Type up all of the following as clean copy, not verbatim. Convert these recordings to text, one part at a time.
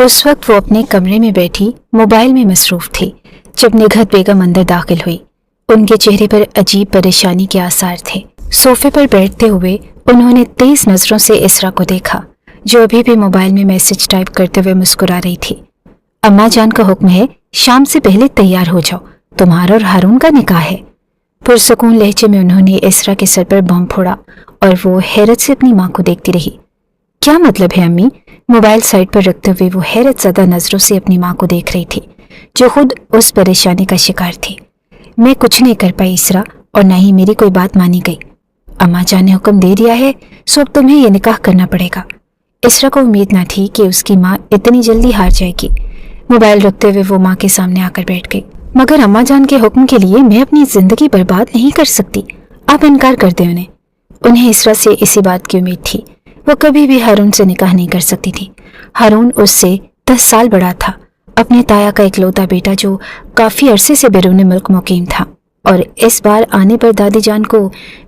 उस वक्त वो अपने कमरे में बैठी मोबाइल में मसरूफ थी जब निघत बेगम अंदर दाखिल हुई। उनके चेहरे पर अजीब परेशानी के आसार थे। सोफे पर बैठते हुए उन्होंने तेज नजरों से इसरा को देखा, जो अभी भी मोबाइल में मैसेज टाइप करते हुए मुस्कुरा रही थी। अम्मा जान का हुक्म है, शाम से पहले तैयार हो जाओ, तुम्हारा और हारून का निकाह है। पुरसकून लहजे में उन्होंने इसरा के सर पर बम फोड़ा और वो हैरत से अपनी माँ को देखती रही। क्या मतलब है अम्मी? मोबाइल साइड पर रखते हुए वो हैरत ज़दा नजरों से अपनी माँ को देख रही थी, जो खुद उस परेशानी का शिकार थी। मैं कुछ नहीं कर पाई इसरा, और न ही मेरी कोई बात मानी गई। अम्मा जान ने हुक्म दे दिया है, सो अब तुम्हें ये निकाह करना पड़ेगा। इसरा को उम्मीद न थी कि उसकी माँ इतनी जल्दी हार जाएगी। मोबाइल रखते हुए वो माँ के सामने आकर बैठ गई। मगर अम्मा जान के हुक्म के लिए मैं अपनी जिंदगी बर्बाद नहीं कर सकती, आप इनकार कर दें उन्हें। उन्हें इसरा से इसी बात की उम्मीद थी। वो कभी भी हारून से निकाह नहीं कर सकती थी। हारून उससे 10 साल बड़ा था, अपने ताया का इकलौता बेटा जो काफी अरसे से बैरून मुल्क मुकीम था। और इस बार आने पर दादी जान को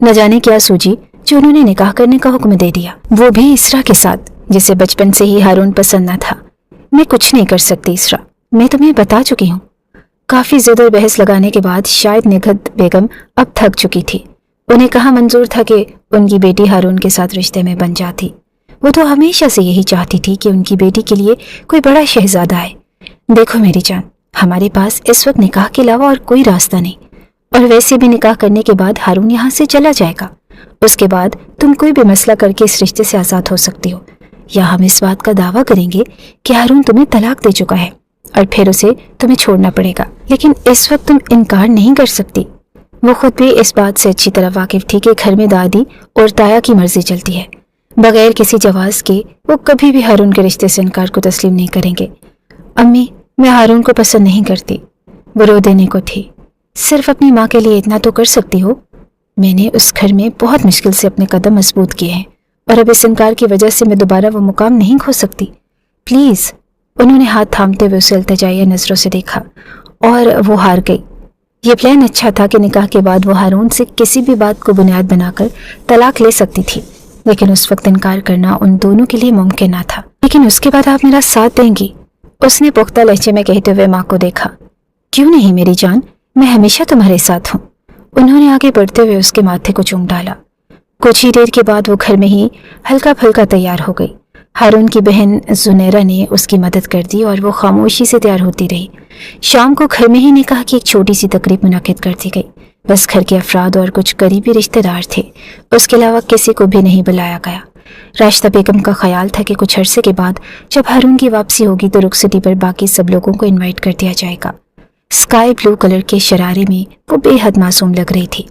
न जाने क्या सूझी जो उन्होंने निकाह करने का हुक्म दे दिया, वो भी इसरा के साथ, जिसे बचपन से ही हारून पसंद न था। मैं कुछ नहीं कर सकती इसरा, मैं तुम्हें बता चुकी हूँ। काफी जिद और बहस लगाने के बाद शायद निघत बेगम अब थक चुकी थी। उन्हें कहाँ मंजूर था कि उनकी बेटी हारून के साथ रिश्ते में बन जाती। वो तो हमेशा से यही चाहती थी कि उनकी बेटी के लिए कोई बड़ा शहजादा आए। देखो मेरी जान, हमारे पास इस वक्त निकाह के अलावा और कोई रास्ता नहीं, और वैसे भी निकाह करने के बाद हारून यहाँ से चला जाएगा। उसके बाद तुम कोई भी मसला करके इस रिश्ते से आज़ाद हो सकती हो, या हम इस बात का दावा करेंगे कि हारून तुम्हें तलाक दे चुका है और फिर उसे तुम्हें छोड़ना पड़ेगा। लेकिन इस वक्त तुम इनकार नहीं कर सकती। वो खुद भी इस बात से अच्छी तरह वाकिफ थी कि घर में दादी और ताया की मर्जी चलती है। बगैर किसी जवाज के वो कभी भी हारून के रिश्ते से इनकार को तस्लीम नहीं करेंगे। अम्मी, मैं हारून को पसंद नहीं करती, वो रो देने को थी। सिर्फ अपनी माँ के लिए इतना तो कर सकती हो। मैंने उस घर में बहुत मुश्किल से अपने कदम मजबूत किए हैं, और अब इस इनकार की वजह से मैं दोबारा वो मुकाम नहीं खो सकती। प्लीज़। उन्होंने हाथ थामते हुए उसे इल्तिजाइया नजरों से देखा, और वो हार गई। ये प्लान अच्छा था कि निकाह के बाद वो हारून से किसी भी बात को बुनियाद बनाकर तलाक ले सकती थी, लेकिन उस वक्त इनकार करना उन दोनों के लिए मुमकिन न था। लेकिन उसके बाद आप मेरा साथ देंगी? उसने पुख्ता लहजे में कहते हुए माँ को देखा। क्यों नहीं मेरी जान, मैं हमेशा तुम्हारे साथ हूँ। उन्होंने आगे बढ़ते हुए उसके माथे को चूम डाला। कुछ ही देर के बाद वो घर में ही हल्का फुल्का तैयार हो गई। हारून की बहन जुनैरा ने उसकी मदद कर दी और वो खामोशी से तैयार होती रही। शाम को घर में ही निकाह की एक छोटी सी तकरीब मुनाकिद कर दी गई। बस घर के अफराद और कुछ करीबी रिश्तेदार थे, उसके अलावा किसी को भी नहीं बुलाया गया। राशिदा बेगम का ख्याल था कि कुछ अरसे के बाद जब हारून की वापसी होगी तो रुखसती पर बाकी सब लोगों को इन्वाइट कर दिया जाएगा। स्काई ब्लू कलर के शरारे में वो बेहद मासूम लग रही थी।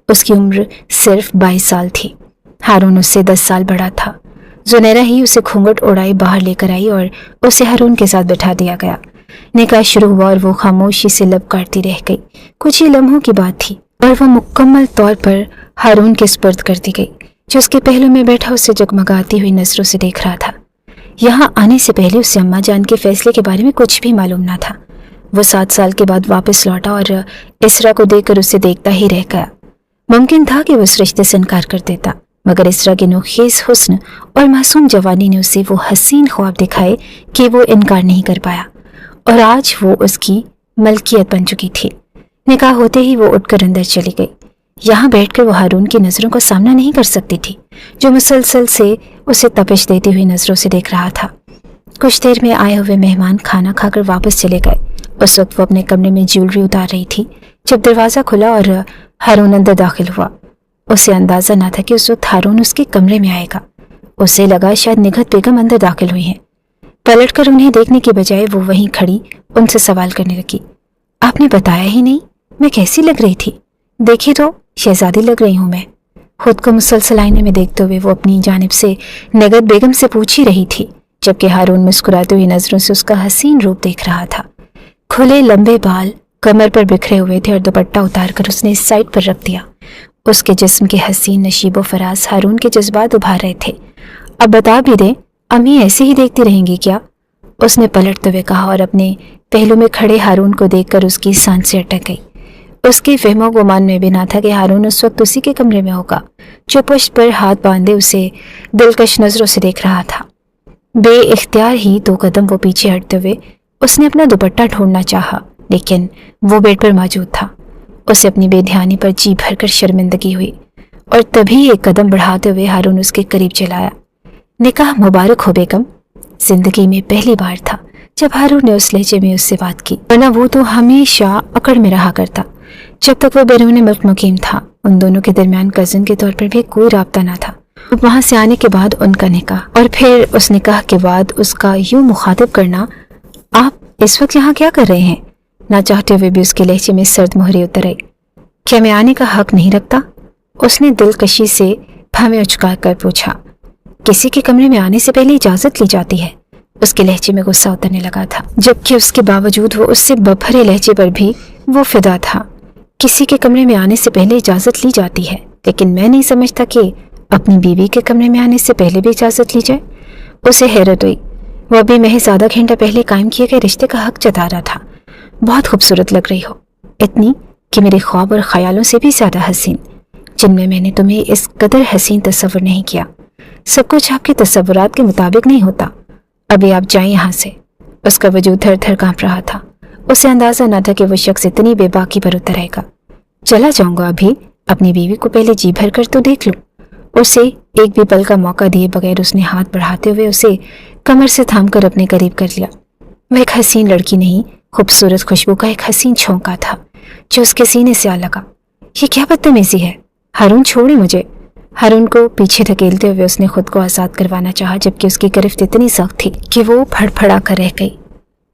उसकी उम्र सिर्फ 22 साल थी। हारून उससे 10 साल बड़ा था। जुनैरा ही उसे घूंघट उड़ाई बाहर लेकर आई और उसे हारून के साथ बैठा दिया गया। निकाह शुरू हुआ और वो खामोशी से लब काटती रह गई। कुछ ही लम्हों की बात थी और वो मुकम्मल तौर पर हारून के सुपुर्द कर दी गई, जो उसके पहलू में बैठा उसे जगमगाती हुई नजरों से देख रहा था। यहाँ आने से पहले उसे अम्मा जान के फैसले के बारे में कुछ भी मालूम न था। वो 7 साल के बाद वापस लौटा और इसरा को देखकर उसे देखता ही रह गया। मुमकिन था कि वो उस रिश्ते से इनकार कर देता, मगर इसरा के नोखेज हुस्न और मासूम जवानी ने उसे वो हसीन ख्वाब दिखाए कि वो इनकार नहीं कर पाया, और आज वो उसकी मलकियत बन चुकी थी। निकाह होते ही वो उठकर अंदर चली गई। यहाँ बैठकर वो हारून की नज़रों का सामना नहीं कर सकती थी, जो मुसलसल से उसे तपिश देती हुई नज़रों से देख रहा था। कुछ देर में आए हुए मेहमान खाना खाकर वापस चले गए। उस वक्त वो अपने कमरे में ज्वेलरी उतार रही थी जब दरवाज़ा खुला और हारून अंदर दाखिल हुआ। उसे अंदाज़ा न था कि उस वक्त हारून उसके कमरे में आएगा। उसे लगा शायद निघत बेगम अंदर दाखिल हुई हैं। पलटकर उन्हें देखने के बजाय वो वहीं खड़ी उनसे सवाल करने लगी। आपने बताया ही नहीं, मैं कैसी लग रही थी? देखिए तो, शहजादी लग रही हूँ मैं। खुद को मुसलसल आईने में देखते हुए वो अपनी जानिब से निघत बेगम से पूछ ही रही थी, जबकि हारून मुस्कुराते हुए नजरों से उसका हसीन रूप देख रहा था। खुले लंबे बाल कमर पर बिखरे हुए थे और दुपट्टा उतारकर उसने इस साइड पर रख दिया। उसके जिस्म के हसीन नशीबो फराज हारून के जज्बात उभार रहे थे। अब बता भी दे, अम्मी ऐसे ही देखती रहेंगी क्या? उसने पलटते हुए कहा और अपने पहलू में खड़े हारून को देखकर उसकी सांसें अटक गई। उसके फहमो गुमान में भी ना था कि हारून उस वक्त उसी के कमरे में होगा, जो पुश्त पर हाथ बांधे उसे दिलकश नजरों से देख रहा था। बे इख्तियार ही 2 कदम वो पीछे हटते हुए उसने अपना दुपट्टा ढूंढना चाहा, लेकिन वो बेड पर मौजूद था। उसे अपनी बेध्यानी पर जी भरकर शर्मिंदगी हुई और तभी एक कदम बढ़ाते हुए हारून उसके करीब चला आया। निकाह मुबारक हो बेगम। जिंदगी में पहली बार था जब हारून ने उस लहजे में उससे बात की, वरना वो तो हमेशा अकड़ में रहा करता। जब तक वो बैरून मुल्क मुकीम था, उन दोनों के दरमियान कजिन के तौर पर भी कोई राब्ता ना था। वहां से आने के बाद उनका निकाह और फिर उस निकाह के बाद उसका यूं मुखातिब करना, आप इस वक्त यहाँ क्या कर रहे हैं? ना चाहते हुए भी उसके लहजे में सर्द मोहरे उतर आई। क्या मैं आने का हक नहीं रखता? उसने दिलकशी से भावें उचका कर पूछा। किसी के कमरे में आने से पहले इजाजत ली जाती है। उसके लहजे में गुस्सा उतरने लगा था, जबकि उसके बावजूद वो उससे बभरे लहजे पर भी वो फिदा था। किसी के कमरे में आने से पहले इजाजत ली जाती है, लेकिन मैं नहीं समझता कि अपनी बीवी के कमरे में आने से पहले भी इजाजत ली जाए। उसे हैरत हुई। वो अभी महज आधा घंटा पहले कायम किए गए रिश्ते का हक जता रहा था। बहुत खूबसूरत लग रही हो, इतनी कि मेरे ख्वाब और ख्यालों से भी ज्यादा हसीन, जिनमें मैंने तुम्हें इस कदर हसीन तस्वुर नहीं किया। सब कुछ आपके तस्वुरात के मुताबिक नहीं होता। अभी आप जाएं यहाँ से। उसका वजूद थर थर कांप रहा था। उसे अंदाजा न था कि वो शख्स इतनी बेबाकी पर उतर आएगा। चला जाऊंगा अभी, अपनी बीवी को पहले जी भर कर तो देख लूं। उसे एक भी पल का मौका दिए बगैर उसने हाथ बढ़ाते हुए उसे कमर से थामकर अपने करीब कर लिया। वह एक हसीन लड़की नहीं, खूबसूरत खुशबू का एक हसीन झोंका था जो उसके सीने से आ लगा। ये क्या बदतमीजी है? हारून छोड़े मुझे। हारून को पीछे धकेलते हुए उसने खुद को आज़ाद करवाना चाहा, जबकि उसकी गिरफ्त इतनी सख्त थी कि वो फड़फड़ा कर रह गई।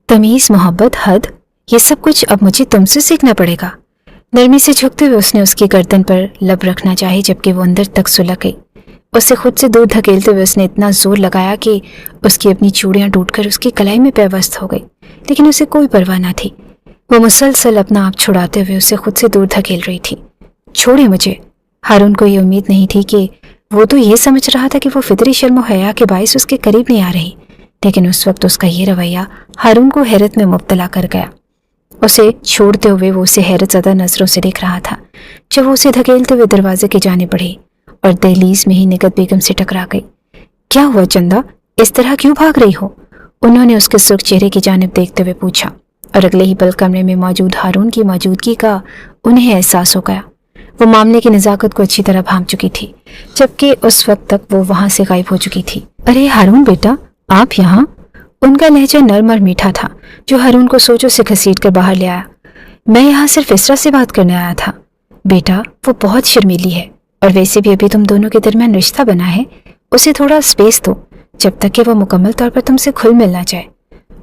तमीज, मोहब्बत, हद, ये सब कुछ अब मुझे तुमसे सीखना पड़ेगा। नरमी से झुकते हुए उसने उसकी गर्दन पर लब रखना चाही, जबकि वो अंदर तक सुलग गई। उसे खुद से दूर धकेलते हुए उसने इतना जोर लगाया कि उसकी अपनी चूड़ियां टूटकर उसकी कलाई में पैवस्त हो गई, लेकिन उसे कोई परवाह न थी। वो मुसलसल अपना आप छुड़ाते हुए उसे खुद से दूर धकेल रही थी। छोड़े मुझे। हारून को ये उम्मीद नहीं थी कि वो तो ये समझ रहा था कि वो फितरी शर्म और हया के बायस उसके करीब नहीं आ रही, लेकिन उस वक्त उसका ये रवैया हारून को हैरत में मुब्तला कर गया। उसे छोड़ते हुए वो उसे हैरत ज़दा नजरों से देख रहा था। जब वो उसे धकेलते हुए दरवाजे की जाने बढ़ी और दहलीज में ही निगत बेगम से टकरा गई। क्या हुआ चंदा, इस तरह क्यों भाग रही हो? उन्होंने उसके सुर्ख चेहरे की जानिब देखते हुए पूछा, और अगले ही पल कमरे में मौजूद हारून की मौजूदगी का उन्हें एहसास हो गया। वो मामले की नज़ाकत को अच्छी तरह भांप चुकी थी, जबकि उस वक्त तक वो वहां से गायब हो चुकी थी। अरे हारून बेटा, आप यहाँ? उनका लहजा नर्म और मीठा था, जो हारून को सोचों से घसीट कर बाहर ले आया। मैं यहाँ सिर्फ इसरा से बात करने आया था। बेटा, वो बहुत शर्मीली है, और वैसे भी अभी तुम दोनों के दरमियान रिश्ता बना है। उसे थोड़ा स्पेस दो, जब तक कि वो मुकम्मल तौर पर तुमसे खुल मिल ना जाए।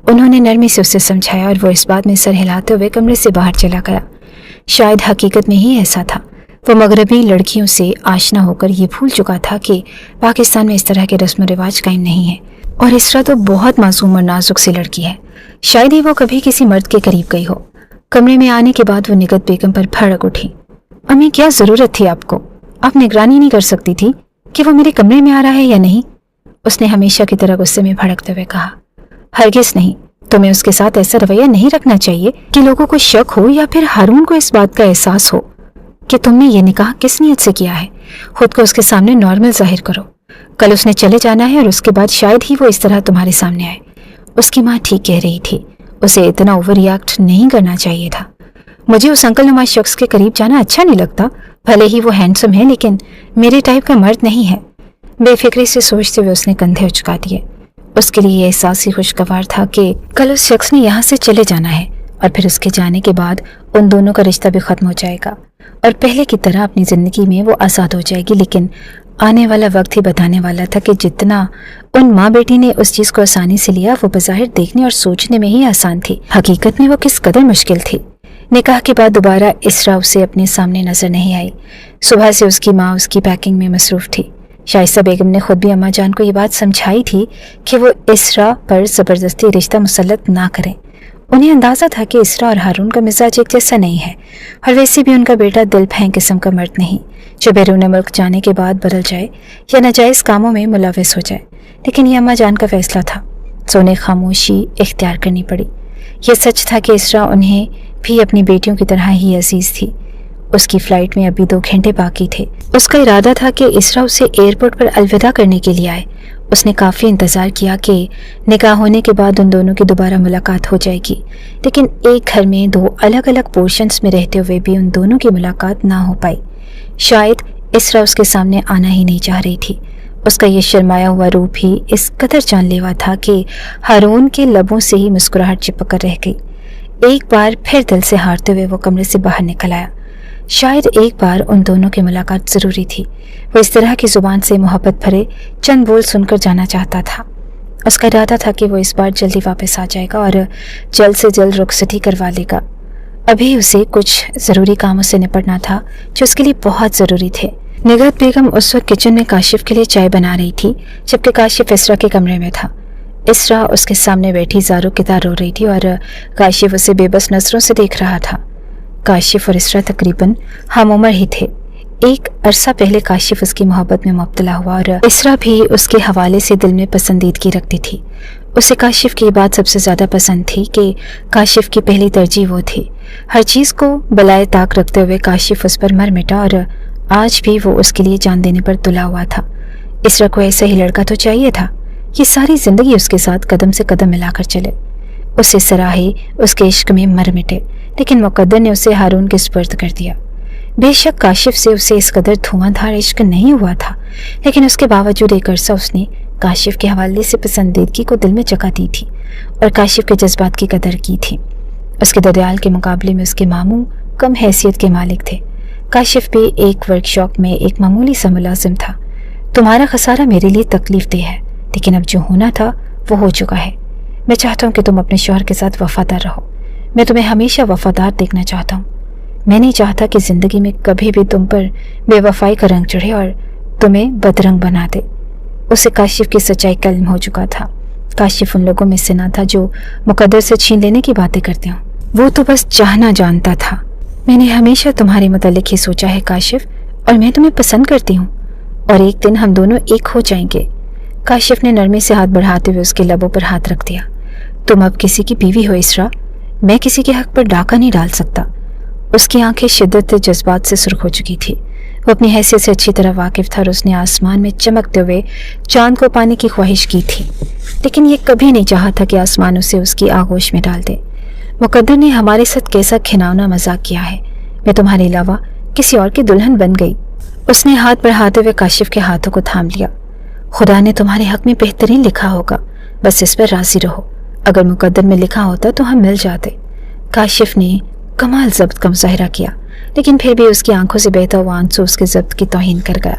उन्होंने नरमी से उससे समझाया, और वो इस बात में सर हिलाते हुए कमरे से बाहर चला गया। शायद हकीकत में ही ऐसा था। वो मगरबी लड़कियों से आशना होकर ये भूल चुका था कि पाकिस्तान में इस तरह के रस्म रिवाज कायम नहीं है, और इसरा तो बहुत मासूम और नाजुक सी लड़की है। शायद ही वो कभी किसी मर्द के करीब गई हो। कमरे में आने के बाद वो निगत बेगम पर भड़क उठी। अम्मी, क्या जरूरत थी आपको? आप निगरानी नहीं कर सकती थी कि वो मेरे कमरे में आ रहा है या नहीं? उसने हमेशा की तरह गुस्से में भड़कते हुए कहा। हरगिज़ नहीं, तुम्हें उसके साथ ऐसा रवैया नहीं रखना चाहिए कि लोगों को शक हो या फिर हारून को इस बात का एहसास हो कि तुमने ये निकाह किस नीयत से किया है। खुद को उसके सामने नॉर्मल जाहिर करो। कल उसने चले जाना है, और उसके बाद शायद ही वो इस तरह तुम्हारे सामने आए। उसकी माँ ठीक कह रही थी, उसे इतना ओवर रिएक्ट नहीं करना चाहिए था। मुझे उस अंकल नुमा शख्स के करीब जाना अच्छा नहीं लगता। भले ही वो हैंडसम है, लेकिन मेरे टाइप का मर्द नहीं है। बेफिक्री से सोचते हुए उसने कंधे उचका दिए। उसके लिए यह एहसास ही खुशगवार था कि कल उस शख्स ने यहाँ से चले जाना है, और फिर उसके जाने के बाद उन दोनों का रिश्ता भी खत्म हो जाएगा, और पहले की तरह अपनी ज़िंदगी में वो आज़ाद हो जाएगी। लेकिन आने वाला वक्त ही बताने वाला था कि जितना उन माँ बेटी ने उस चीज़ को आसानी से लिया, वो बज़ाहिर देखने और सोचने में ही आसान थी। हकीकत में वो किस कदर मुश्किल थी। निकाह के बाद दोबारा इसरा उसे अपने सामने नजर नहीं आई। सुबह से उसकी माँ उसकी पैकिंग में मसरूफ़ थी। शाइस्ता बेगम ने खुद भी अम्मा जान को ये बात समझाई थी कि वो इसरा पर ज़बरदस्ती रिश्ता मुसल्लत ना करें। उन्हें अंदाज़ा था कि इसरा और हारून का मिजाज एक जैसा नहीं है, और वैसे भी उनका बेटा दिल फेंक किस्म का मर्द नहीं जो बैरून मुल्क जाने के बाद बदल जाए या नाजायज़ कामों में मुलविस हो जाए। लेकिन ये अम्मा जान का फैसला था, सो उन्हें खामोशी इख्तियार करनी पड़ी। यह सच था कि इसरा उन्हें भी अपनी बेटियों की तरह ही अजीज़ थी। उसकी फ़्लाइट में अभी 2 घंटे बाकी थे। उसका इरादा था कि इसरा उसे एयरपोर्ट पर अलविदा करने के लिए आए اس نے کافی انتظار کیا کہ نکاح ہونے کے بعد ان دونوں کی دوبارہ ملاقات ہو جائے گی، لیکن ایک گھر میں 2 الگ الگ پورشنز میں رہتے ہوئے بھی ان دونوں کی ملاقات نہ ہو پائی۔ شاید اسرا اس کے سامنے آنا ہی نہیں چاہ رہی تھی۔ اس کا یہ شرمایا ہوا روپ ہی اس قدر جان لیوا تھا کہ ہارون کے لبوں سے ہی مسکراہٹ چپک کر رہ گئی۔ ایک بار پھر دل سے ہارتے ہوئے وہ کمرے سے باہر نکل آیا۔ شاید ایک بار ان دونوں کی ملاقات ضروری تھی۔ وہ اس طرح کی زبان سے محبت بھرے چند بول سن کر جانا چاہتا تھا۔ اس کا ارادہ تھا کہ وہ اس بار جلدی واپس آ جائے گا اور جلد سے جلد رخصتی کروا لے گا۔ ابھی اسے کچھ ضروری کاموں سے نپٹنا تھا جو اس کے لیے بہت ضروری تھے۔ نگہت بیگم اس وقت کچن میں کاشف کے لیے چائے بنا رہی تھی، جبکہ کاشف اسرا کے کمرے میں تھا۔ اسرا اس کے سامنے بیٹھی زاروں کی طرح رو رہی تھی اور کاشف اسے بے بس نظروں سے دیکھ رہا تھا۔ کاشف اور اسرا تقریباً ہم عمر ہی تھے۔ ایک عرصہ پہلے کاشف اس کی محبت میں مبتلا ہوا اور اسرا بھی اس کے حوالے سے دل میں پسندیدگی رکھتی تھی۔ اسے کاشف کی بات سب سے زیادہ پسند تھی کہ کاشف کی پہلی ترجیح وہ تھی۔ ہر چیز کو بلائے طاق رکھتے ہوئے کاشف اس پر مر مٹا اور آج بھی وہ اس کے لیے جان دینے پر تلا ہوا تھا۔ اسرا کو ایسا ہی لڑکا تو چاہیے تھا، یہ ساری زندگی اس کے ساتھ قدم سے قدم ملا کر چلے۔ اسے سراہے اس کے عشق میں مر مٹے، لیکن مقدر نے اسے ہارون کے سپرد کر دیا۔ بے شک کاشف سے اسے اس قدر دھواں دھار عشق نہیں ہوا تھا، لیکن اس کے باوجود ایک عرصہ اس نے کاشف کے حوالے سے پسندیدگی کو دل میں جگہ دی تھی اور کاشف کے جذبات کی قدر کی تھی۔ اس کے ددیال کے مقابلے میں اس کے ماموں کم حیثیت کے مالک تھے۔ کاشف بھی ایک ورک شاپ میں ایک معمولی سا ملازم تھا۔ تمہارا خسارہ میرے لیے تکلیف دہ ہے، لیکن اب جو ہونا تھا وہ ہو چکا ہے۔ میں چاہتا ہوں کہ تم اپنے شوہر کے ساتھ وفادار رہو۔ میں تمہیں ہمیشہ وفادار دیکھنا چاہتا ہوں۔ میں نہیں چاہتا کہ زندگی میں کبھی بھی تم پر بے وفائی کا رنگ چڑھے اور تمہیں بدرنگ بنا دے۔ اسے کاشف کی سچائی کا علم ہو چکا تھا۔ کاشف ان لوگوں میں سے نہ تھا جو مقدر سے چھین لینے کی باتیں کرتے ہوں، وہ تو بس چاہنا جانتا تھا۔ میں نے ہمیشہ تمہارے متعلق ہی سوچا ہے کاشف، اور میں تمہیں پسند کرتی ہوں، اور ایک دن ہم دونوں ایک ہو جائیں گے۔ کاشف نے نرمی سے ہاتھ بڑھاتے ہوئے اس کے لبوں پر ہاتھ رکھ دیا۔ تم اب کسی کی بیوی ہو اسرا، میں کسی کے حق پر ڈاکہ نہیں ڈال سکتا۔ اس کی آنکھیں شدت جذبات سے سرخ ہو چکی تھی۔ وہ اپنی حیثیت سے اچھی طرح واقف تھا اور اس نے آسمان میں چمکتے ہوئے چاند کو پانے کی خواہش کی تھی، لیکن یہ کبھی نہیں چاہا تھا کہ آسمان اسے اس کی آغوش میں ڈال دے۔ مقدر نے ہمارے ساتھ کیسا گھناؤنا مذاق کیا ہے، میں تمہارے علاوہ کسی اور کی دلہن بن گئی۔ اس نے ہاتھ بڑھاتے ہوئے کاشف کے ہاتھوں کو تھام لیا۔ خدا نے تمہارے حق میں بہترین لکھا ہوگا، بس اس پر راضی رہو۔ اگر مقدر میں لکھا ہوتا تو ہم مل جاتے۔ کاشف نے کمال ضبط کا مظاہرہ کیا، لیکن پھر بھی اس کی آنکھوں سے بہتا ہوا آنسو اس کے ضبط کی توہین کر گیا،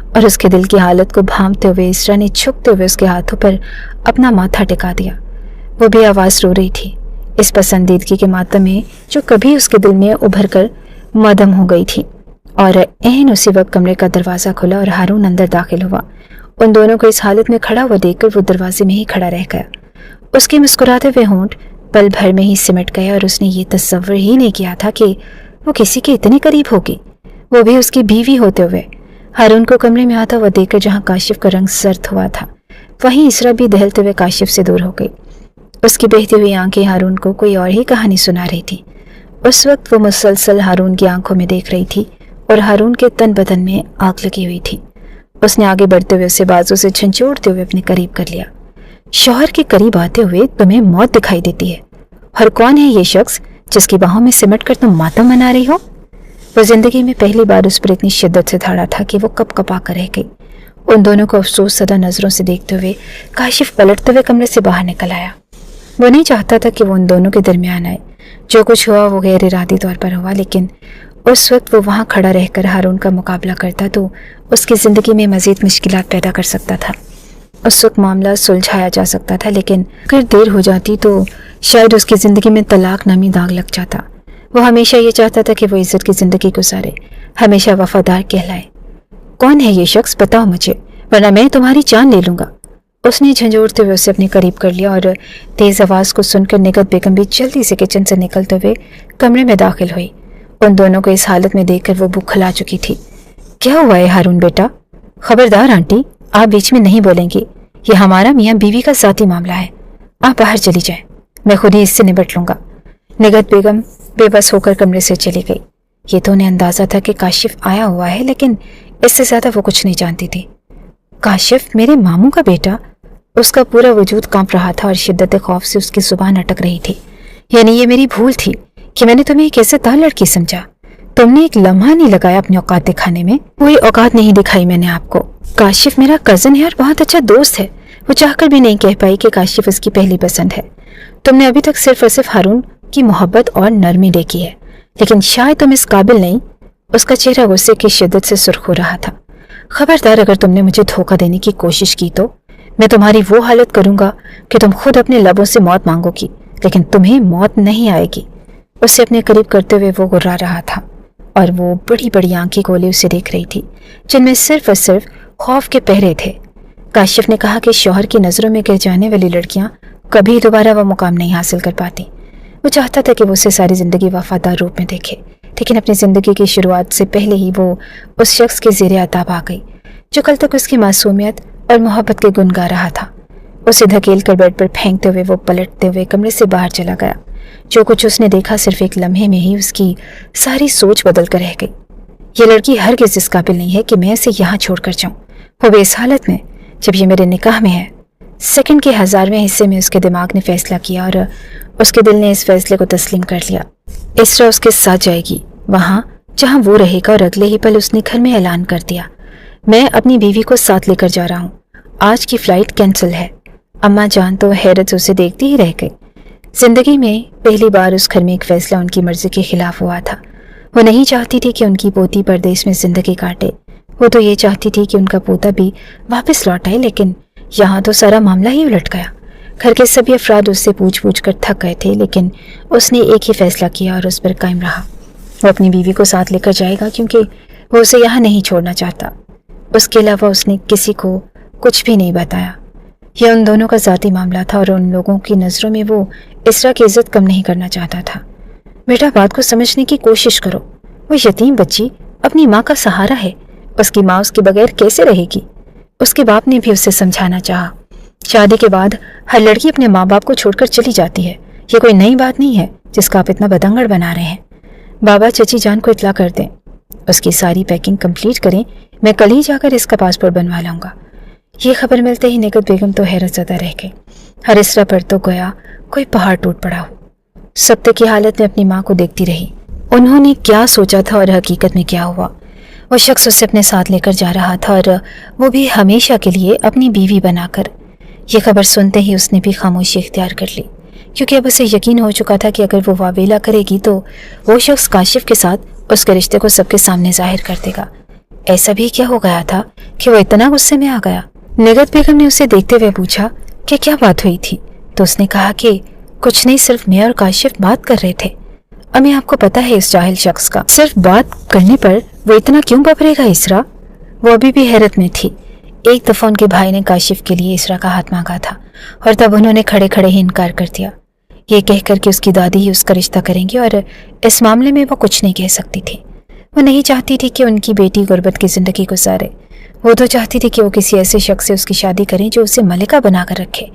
اور اس کے دل کی حالت کو بھانپتے ہوئے اسرا نے جھکتے ہوئے اس کے ہاتھوں پر اپنا ماتھا ٹکا دیا۔ وہ بے آواز رو رہی تھی، اس پسندیدگی کے ماتم میں جو کبھی اس کے دل میں ابھر کر مدم ہو گئی تھی۔ اور عین اسی وقت کمرے کا دروازہ کھلا اور ہارون اندر داخل ہوا۔ ان دونوں کو اس حالت میں کھڑا ہوا دیکھ کر وہ دروازے میں ہی کھڑا رہ گیا۔ اس کے مسکراتے ہوئے ہونٹ پل بھر میں ہی سمٹ گئے اور اس نے یہ تصور ہی نہیں کیا تھا کہ وہ کسی کے اتنے قریب ہوگی، وہ بھی اس کی بیوی ہوتے ہوئے۔ ہارون کو کمرے میں آتا ہوا دیکھ کر جہاں کاشف کا رنگ زرد ہوا تھا، وہیں اسرا بھی دہلتے ہوئے کاشف سے دور ہو گئی۔ اس کی بہتی ہوئی آنکھیں ہارون کو کوئی اور ہی کہانی سنا رہی تھی۔ اس وقت وہ مسلسل ہارون کی آنکھوں میں دیکھ رہی تھی اور ہارون کے تن بدن میں آگ لگی ہوئی تھی۔ اس نے آگے بڑھتے ہوئے اسے بازو سے جھنجھوڑتے ہوئے اپنے قریب کر لیا۔ شوہر کے قریب آتے ہوئے تمہیں موت دکھائی دیتی ہے، اور کون ہے یہ شخص جس کی باہوں میں سمٹ کر تم ماتم منا رہی ہو؟ وہ زندگی میں پہلی بار اس پر اتنی شدت سے دھاڑا تھا کہ وہ کپ کپا کر رہ گئی۔ ان دونوں کو افسوس زدہ نظروں سے دیکھتے ہوئے کاشف پلٹتے ہوئے کمرے سے باہر نکل آیا۔ وہ نہیں چاہتا تھا کہ وہ ان دونوں کے درمیان آئے۔ جو کچھ ہوا وہ غیر ارادی طور پر ہوا، لیکن اس وقت وہ وہاں کھڑا رہ کر ہارون کا مقابلہ کرتا تو اس کی زندگی میں مزید مشکلات پیدا کر سکتا تھا۔ اس وقت معاملہ سلجھایا جا سکتا تھا، لیکن اگر دیر ہو جاتی تو شاید اس کی زندگی میں طلاق نامی داغ لگ جاتا۔ وہ ہمیشہ یہ چاہتا تھا کہ وہ عزت کی زندگی گزارے، ہمیشہ وفادار کہلائے۔ کون ہے یہ شخص؟ بتاؤ مجھے، ورنہ میں تمہاری جان لے لوں گا۔ اس نے جھنجھوڑتے ہوئے اسے اپنے قریب کر لیا اور تیز آواز کو سن کر نگہت بیگم بھی جلدی سے کچن سے نکلتے ہوئے کمرے میں داخل ہوئی۔ ان دونوں کو اس حالت میں دیکھ کر وہ بکھلا چکی تھی۔ کیا ہوا ہے ہارون بیٹا؟ خبردار آنٹی، آپ بیچ میں نہیں بولیں گی، یہ ہمارا میاں بیوی کا ذاتی معاملہ ہے۔ آپ باہر چلی جائیں، میں خود ہی اس سے نبٹ لوں گا۔ نگہت بیگم بے بس ہو کر کمرے سے چلی گئی۔ یہ تو انہیں اندازہ تھا کہ کاشف آیا ہوا ہے، لیکن اس سے زیادہ وہ کچھ نہیں جانتی تھی۔ काशिफ, मेरे मामू का बेटा? उसका पूरा वजूद कांप रहा था और शिद्दत खौफ से उसकी जुबान अटक रही थी। यानी ये मेरी भूल थी कि मैंने तुम्हें एक ऐसे तार लड़की समझा। तुमने एक लम्हा नहीं लगाया अपनी औकात दिखाने में। कोई औकात नहीं दिखाई मैंने आपको। काशिफ मेरा कजन है और बहुत अच्छा दोस्त है। वो चाहकर भी नहीं कह पाई कि काशिफ उसकी पहली पसंद है। तुमने अभी तक सिर्फ और सिर्फ हारून की मोहब्बत और नरमी देखी है, लेकिन शायद तुम इस काबिल नहीं। उसका चेहरा गुस्से की शिद्दत से सुर्ख हो रहा था। खबरदार, अगर तुमने मुझे धोखा देने की कोशिश की तो मैं तुम्हारी वो हालत करूंगा कि तुम खुद अपने लबों से मौत मांगोगी, लेकिन तुम्हें मौत नहीं आएगी। उसे अपने करीब करते हुए वो गुर्रा रहा था और वो बड़ी बड़ी आंखें खोले उसे देख रही थी, जिनमें सिर्फ और सिर्फ खौफ के पहरे थे। काशिफ ने कहा कि शौहर की नज़रों में गिर जाने वाली लड़कियां कभी दोबारा वह मुकाम नहीं हासिल कर पाती। वो चाहता था कि वो उसे सारी ज़िंदगी वफादार रूप में देखे, लेकिन अपनी ज़िंदगी की शुरुआत से पहले ही वो उस शख्स के ज़ेरे अताब आ गई जो कल तक उसकी मासूमियत और मोहब्बत के गुन गा रहा था। उसे धकेल कर बेड पर फेंकते हुए वो पलटते हुए कमरे से बाहर चला गया। जो कुछ उसने देखा सिर्फ एक लम्हे में ही उसकी सारी सोच बदल कर रह गई। ये लड़की हरगिज़ इस काबिल नहीं है कि मैं इसे यहाँ छोड़कर जाऊँ, वो भी इस हालत में जब ये मेरे निकाह में है। सेकंड के 1000वें हिस्से में उसके दिमाग ने फैसला किया और उसके दिल ने इस फैसले को तस्लीम कर लिया। इसरा उसके साथ जाएगी, वहाँ जहाँ वो रहेगा। और अगले ही पल उसने घर में ऐलान कर दिया, मैं अपनी बीवी को साथ लेकर जा रहा हूँ, आज की फ़्लाइट कैंसिल है। अम्मा जान तो हैरत उसे देखती ही रह गई। जिंदगी में पहली बार उस घर में एक फैसला उनकी मर्जी के खिलाफ हुआ था। वो नहीं चाहती थी कि उनकी पोती परदेश में जिंदगी काटे। वो तो ये चाहती थी कि उनका पोता भी वापस लौट आए, लेकिन यहाँ तो सारा मामला ही उलट गया। घर के सभी अफराद उससे पूछ पूछ कर थक गए थे, लेकिन उसने एक ही फैसला किया और उस पर कायम रहा। वो अपनी बीवी को साथ लेकर जाएगा क्योंकि वो उसे यहाँ नहीं छोड़ना चाहता। उसके अलावा उसने किसी को कुछ भी नहीं बताया। यह उन दोनों का ज़ाती मामला था और उन लोगों की नज़रों में वो इसरा की इज्जत कम नहीं करना चाहता था। बेटा, बात को समझने की कोशिश करो। वो यतीम बच्ची अपनी माँ का सहारा है। उसकी माँ उसके बगैर कैसे रहेगी? उसके बाप ने भी उसे समझाना चाहा। शादी के बाद हर लड़की अपने माँ बाप को छोड़कर चली जाती है। ये कोई नई बात नहीं है जिसका आप इतना बतंगड़ बना रहे हैं। बाबा चची जान को इत्ला कर दें, उसकी सारी पैकिंग कंप्लीट करें। मैं कल ही जाकर इसका पासपोर्ट बनवा लाऊंगा। ये खबर मिलते ही निगत बेगम तो हैरत ज़दा रह गई। हर इसरा पर तो गोया कोई पहाड़ टूट पड़ा हो। सत्य की हालत में अपनी माँ को देखती रही। उन्होंने क्या सोचा था और हकीकत में क्या हुआ? वो शख्स उसे अपने साथ लेकर जा रहा था और वो भी हमेशा के लिए अपनी बीवी बनाकर। ये खबर सुनते ही उसने भी खामोशी इख्तियार कर ली, क्योंकि अब उसे यकीन हो चुका था कि अगर वो वावेला करेगी तो वो शख्स काशिफ के साथ उसके रिश्ते को सबके सामने जाहिर कर देगा। ऐसा भी क्या हो गया था कि वो इतना गुस्से में आ गया? निगत बेगम ने उसे देखते हुए पूछा कि क्या बात हुई थी, तो उसने कहा कि कुछ नहीं, सिर्फ मैं और काशिफ बात कर रहे थे। अम्मी, आपको पता है इस जाहिल शख्स का, सिर्फ बात करने पर वो इतना क्यों बबरेगा? इसरा वो अभी भी हैरत में थी। एक दफ़ा उनके भाई ने काशिफ के लिए इसरा का हाथ मांगा था और तब उन्होंने खड़े खड़े ही इनकार कर दिया, ये कहकर कि उसकी दादी ही उसका रिश्ता करेंगी और इस मामले में वो कुछ नहीं कह सकती थी। वो नहीं चाहती थी कि उनकी बेटी गुर्बत की ज़िंदगी गुजारे। वो तो चाहती थी कि वो किसी ऐसे शख्स से उसकी शादी करें जो उसे मलिका बनाकर रखे।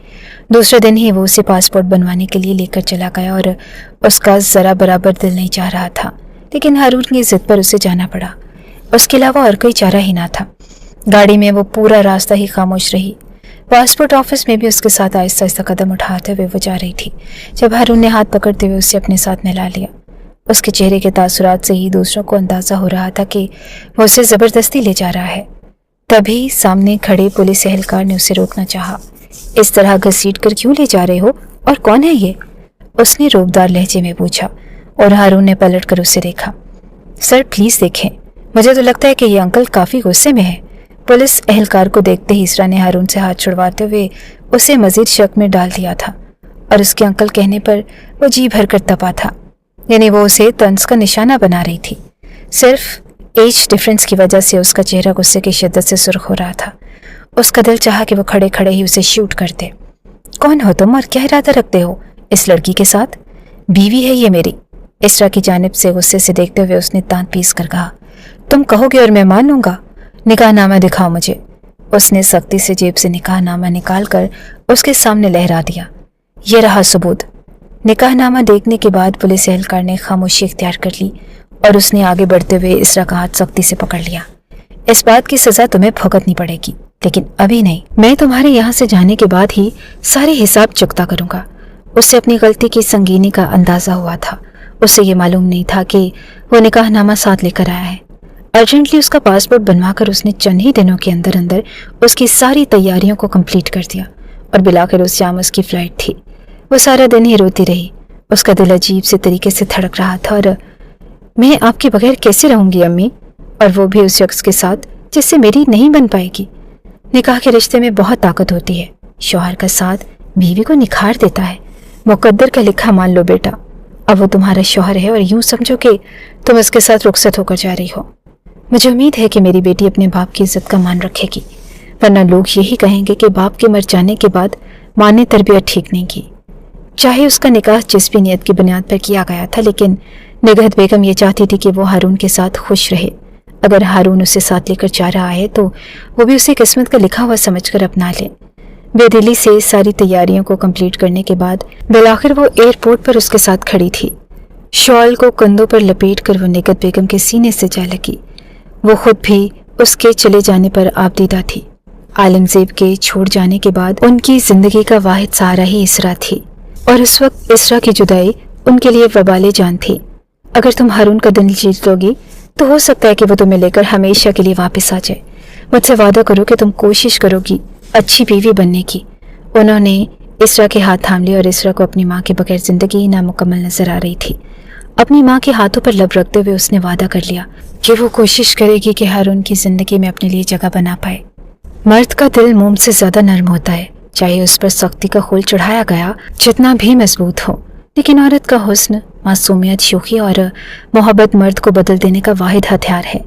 दूसरे दिन ही वो उसे पासपोर्ट बनवाने के लिए लेकर चला गया और उसका ज़रा बराबर दिल नहीं चाह रहा था, लेकिन हारून की ज़िद पर उसे जाना पड़ा। उसके अलावा और कोई चारा ही ना था। गाड़ी में वो पूरा रास्ता ही खामोश रही। पासपोर्ट ऑफिस में भी उसके साथ आहिस्ता आहिस्ता कदम उठाते हुए वो जा रही थी, जब हारून ने हाथ पकड़ते हुए उसे अपने साथ मिला लिया। उसके चेहरे के तासुरात से ही दूसरों को अंदाज़ा हो रहा था कि वो उसे ज़बरदस्ती ले जा रहा है। तभी सामने खड़े पुलिस एहलकार ने उसे रोकना चाहा। इस तरह घसीट कर क्यों ले जा रहे हो और कौन है ये? उसने रोबदार लहजे में पूछा और हारून ने पलट कर उसे देखा। सर प्लीज़ देखें, मुझे तो लगता है कि ये अंकल काफ़ी गुस्से में है। पुलिस एहलकार को देखते ही इसरा ने हारून से हाथ छुड़वाते हुए उसे मजीद शक में डाल दिया था और उसके अंकल कहने पर वो जी भर कर तपा था, यानी वो उसे तंज का निशाना बना रही थी। सिर्फ एज डिफरेंस की वजह से उसका चेहरा गुस्से की शिद्दत से सुर्ख हो रहा था। उसका दिल चाहा कि वो खड़े खड़े ही उसे शूट कर दे। कौन हो तुम और क्या इरादा रखते हो इस लड़की के साथ? बीवी है ये मेरी। इसरा की जानिब से गुस्से से देखते हुए उसने दांत पीस कर कहा, तुम कहोगे और मैं मान लूंगा। निकाहनामा दिखाओ मुझे। उसने सख्ती से जेब से निकाहनामा निकाल कर उसके सामने लहरा दिया। ये रहा सबूत। निकाहनामा देखने के बाद पुलिस एहलकार ने खामोशी इख्तियार कर ली और उसने आगे बढ़ते हुए इसरा का हाथ सख्ती से पकड़ लिया। इस बात की सज़ा तुम्हें भुगतनी पड़ेगी, لیکن ابھی نہیں. میں تمہارے یہاں سے جانے کے بعد ہی سارے حساب چکتا کروں گا. اسے اپنی غلطی کی سنگینی کا اندازہ ہوا تھا. اسے یہ معلوم نہیں تھا کہ وہ نکاح نامہ ساتھ لے کر آیا ہے. ارجنٹلی اس کا پاسپورٹ بنوا کر اس نے چند ہی دنوں کے اندر اندر اس کی ساری تیاریوں کو کمپلیٹ کر دیا اور بالآخر اس شام اس کی فلائٹ تھی. وہ سارا دن ہی روتی رہی. اس کا دل عجیب سے طریقے سے دھڑک رہا تھا. اور میں آپ کے بغیر کیسے رہوں گی امی؟ اور وہ بھی اس شخص کے ساتھ جس سے میری نہیں بن پائے گی. نکاح کے رشتے میں بہت طاقت ہوتی ہے. شوہر کا ساتھ بیوی کو نکھار دیتا ہے. مقدر کا لکھا مان لو بیٹا. اب وہ تمہارا شوہر ہے اور یوں سمجھو کہ تم اس کے ساتھ رخصت ہو کر جا رہی ہو. مجھے امید ہے کہ میری بیٹی اپنے باپ کی عزت کا مان رکھے گی، ورنہ لوگ یہی کہیں گے کہ باپ کے مر جانے کے بعد ماں نے تربیت ٹھیک نہیں کی. چاہے اس کا نکاح جس بھی نیت کی بنیاد پر کیا گیا تھا، لیکن نگہت بیگم یہ چاہتی تھی کہ وہ ہارون کے ساتھ خوش رہے. اگر ہارون اسے ساتھ لے کر جا رہا ہے تو وہ بھی اسے قسمت کا لکھا ہوا سمجھ کر اپنا لے. بے دلی سے ساری تیاریوں کو کمپلیٹ کرنے کے بعد بالآخر وہ ایئرپورٹ پر اس کے ساتھ کھڑی تھی. شال کو کندھوں پر لپیٹ کر وہ نگہت بیگم کے سینے سے جا لگی. وہ خود بھی اس کے چلے جانے پر آبدیدہ تھی. عالم زیب کے چھوڑ جانے کے بعد ان کی زندگی کا واحد سہارا ہی اسرا تھی، اور اس وقت اسرا کی جدائی ان کے لیے وبال جان تھی. اگر تم ہارون کا دل جیت لو گی تو ہو سکتا ہے کہ وہ تمہیں لے کر ہمیشہ کے لیے واپس آ جائے. مجھ سے وعدہ کرو کہ تم کوشش کرو گی اچھی بیوی بننے کی. انہوں نے اسرا کے ہاتھ تھام لیے اور اسرا کو اپنی ماں کے بغیر زندگی نامکمل نظر آ رہی تھی. اپنی ماں کے ہاتھوں پر لب رکھتے ہوئے اس نے وعدہ کر لیا کہ وہ کوشش کرے گی کہ ہارون کی زندگی میں اپنے لیے جگہ بنا پائے. مرد کا دل موم سے زیادہ نرم ہوتا ہے، چاہے اس پر سختی کا خول چڑھایا گیا جتنا بھی مضبوط ہو. لیکن عورت کا حسن، معصومیت، شوخی اور محبت مرد کو بدل دینے کا واحد ہتھیار ہے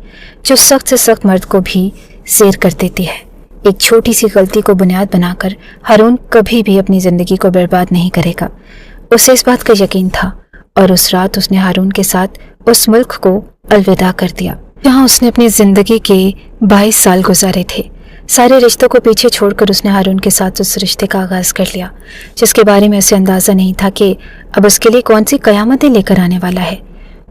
جو سخت سے سخت مرد کو بھی زیر کر دیتی ہے. ایک چھوٹی سی غلطی کو بنیاد بنا کر ہارون کبھی بھی اپنی زندگی کو برباد نہیں کرے گا. اسے اس بات کا یقین تھا، اور اس رات اس نے ہارون کے ساتھ اس ملک کو الوداع کر دیا جہاں اس نے اپنی زندگی کے 22 سال گزارے تھے. سارے رشتوں کو پیچھے چھوڑ کر اس نے ہارون کے ساتھ اس رشتے کا آغاز کر لیا جس کے بارے میں اسے اندازہ نہیں تھا کہ اب اس کے لیے کون سی قیامتیں لے کر آنے والا ہے.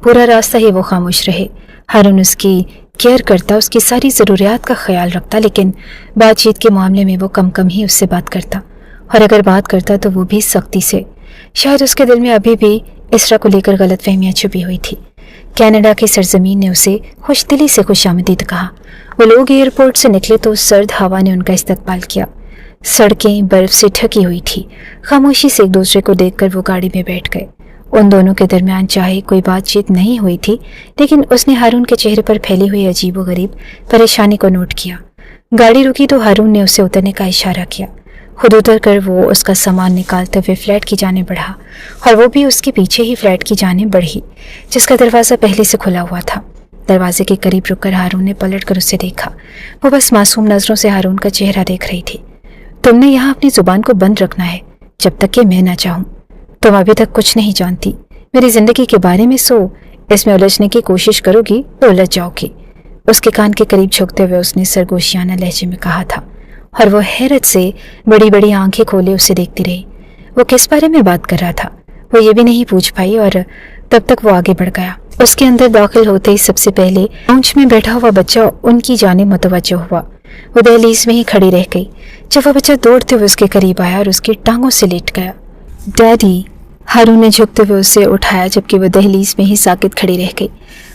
پورا راستہ ہی وہ خاموش رہے. ہارون اس کی کیئر کرتا، اس کی ساری ضروریات کا خیال رکھتا، لیکن بات چیت کے معاملے میں وہ کم ہی اس سے بات کرتا، اور اگر بات کرتا تو وہ بھی سختی سے. شاید اس کے دل میں ابھی بھی اسرا کو لے کر غلط فہمیاں چھپی ہوئی تھی. کینیڈا کی سرزمین نے اسے خوش دلی سے خوش آمدید کہا. وہ لوگ ایئرپورٹ سے نکلے تو سرد ہوا نے ان کا استقبال کیا. سڑکیں برف سے ڈھکی ہوئی تھی. خاموشی سے ایک دوسرے کو دیکھ کر وہ گاڑی میں بیٹھ گئے. ان دونوں کے درمیان چاہے کوئی بات چیت نہیں ہوئی تھی، لیکن اس نے ہارون کے چہرے پر پھیلی ہوئی عجیب و غریب پریشانی کو نوٹ کیا. گاڑی رکی تو ہارون نے اسے اترنے کا اشارہ کیا. خود اتر کر وہ اس کا سامان نکالتے ہوئے فلیٹ کی جانب بڑھا، اور وہ بھی اس کے پیچھے ہی فلیٹ کی جانب بڑھی جس کا دروازہ پہلے سے کھلا ہوا تھا. دروازے کے قریب رک کر ہارون نے پلٹ کر اسے دیکھا. وہ بس معصوم نظروں سے ہارون کا چہرہ دیکھ رہی تھی. تم نے یہاں اپنی زبان کو بند رکھنا ہے جب تک کہ میں نہ چاہوں. تم ابھی تک کچھ نہیں جانتی میری زندگی کے بارے میں، سو اس میں الجھنے کی کوشش کرو گی تو الجھ جاؤ گی. اس کے کان کے قریب جھکتے ہوئے اس نے سرگوشیانہ لہجے میں کہا تھا، اور وہ حیرت سے بڑی بڑی آنکھیں کھولے اسے دیکھتی رہی. وہ کس بارے میں بات کر رہا تھا وہ یہ بھی نہیں پوچھ پائی، اور تب تک وہ آگے بڑھ گیا. اس کے اندر داخل ہوتے ہی سب سے پہلے لاؤنج میں بیٹھا ہوا بچہ ان کی جانب متوجہ ہوا. وہ دہلیز میں ہی کھڑی رہ گئی. جب وہ بچہ دوڑتے ہوئے اس کے قریب آیا اور اس کی ٹانگوں سے لیٹ گیا. ڈیڈی، ہارون نے جھکتے ہوئے اسے اٹھایا جبکہ وہ دہلیز میں ہی ساکت کھڑی رہ گئی.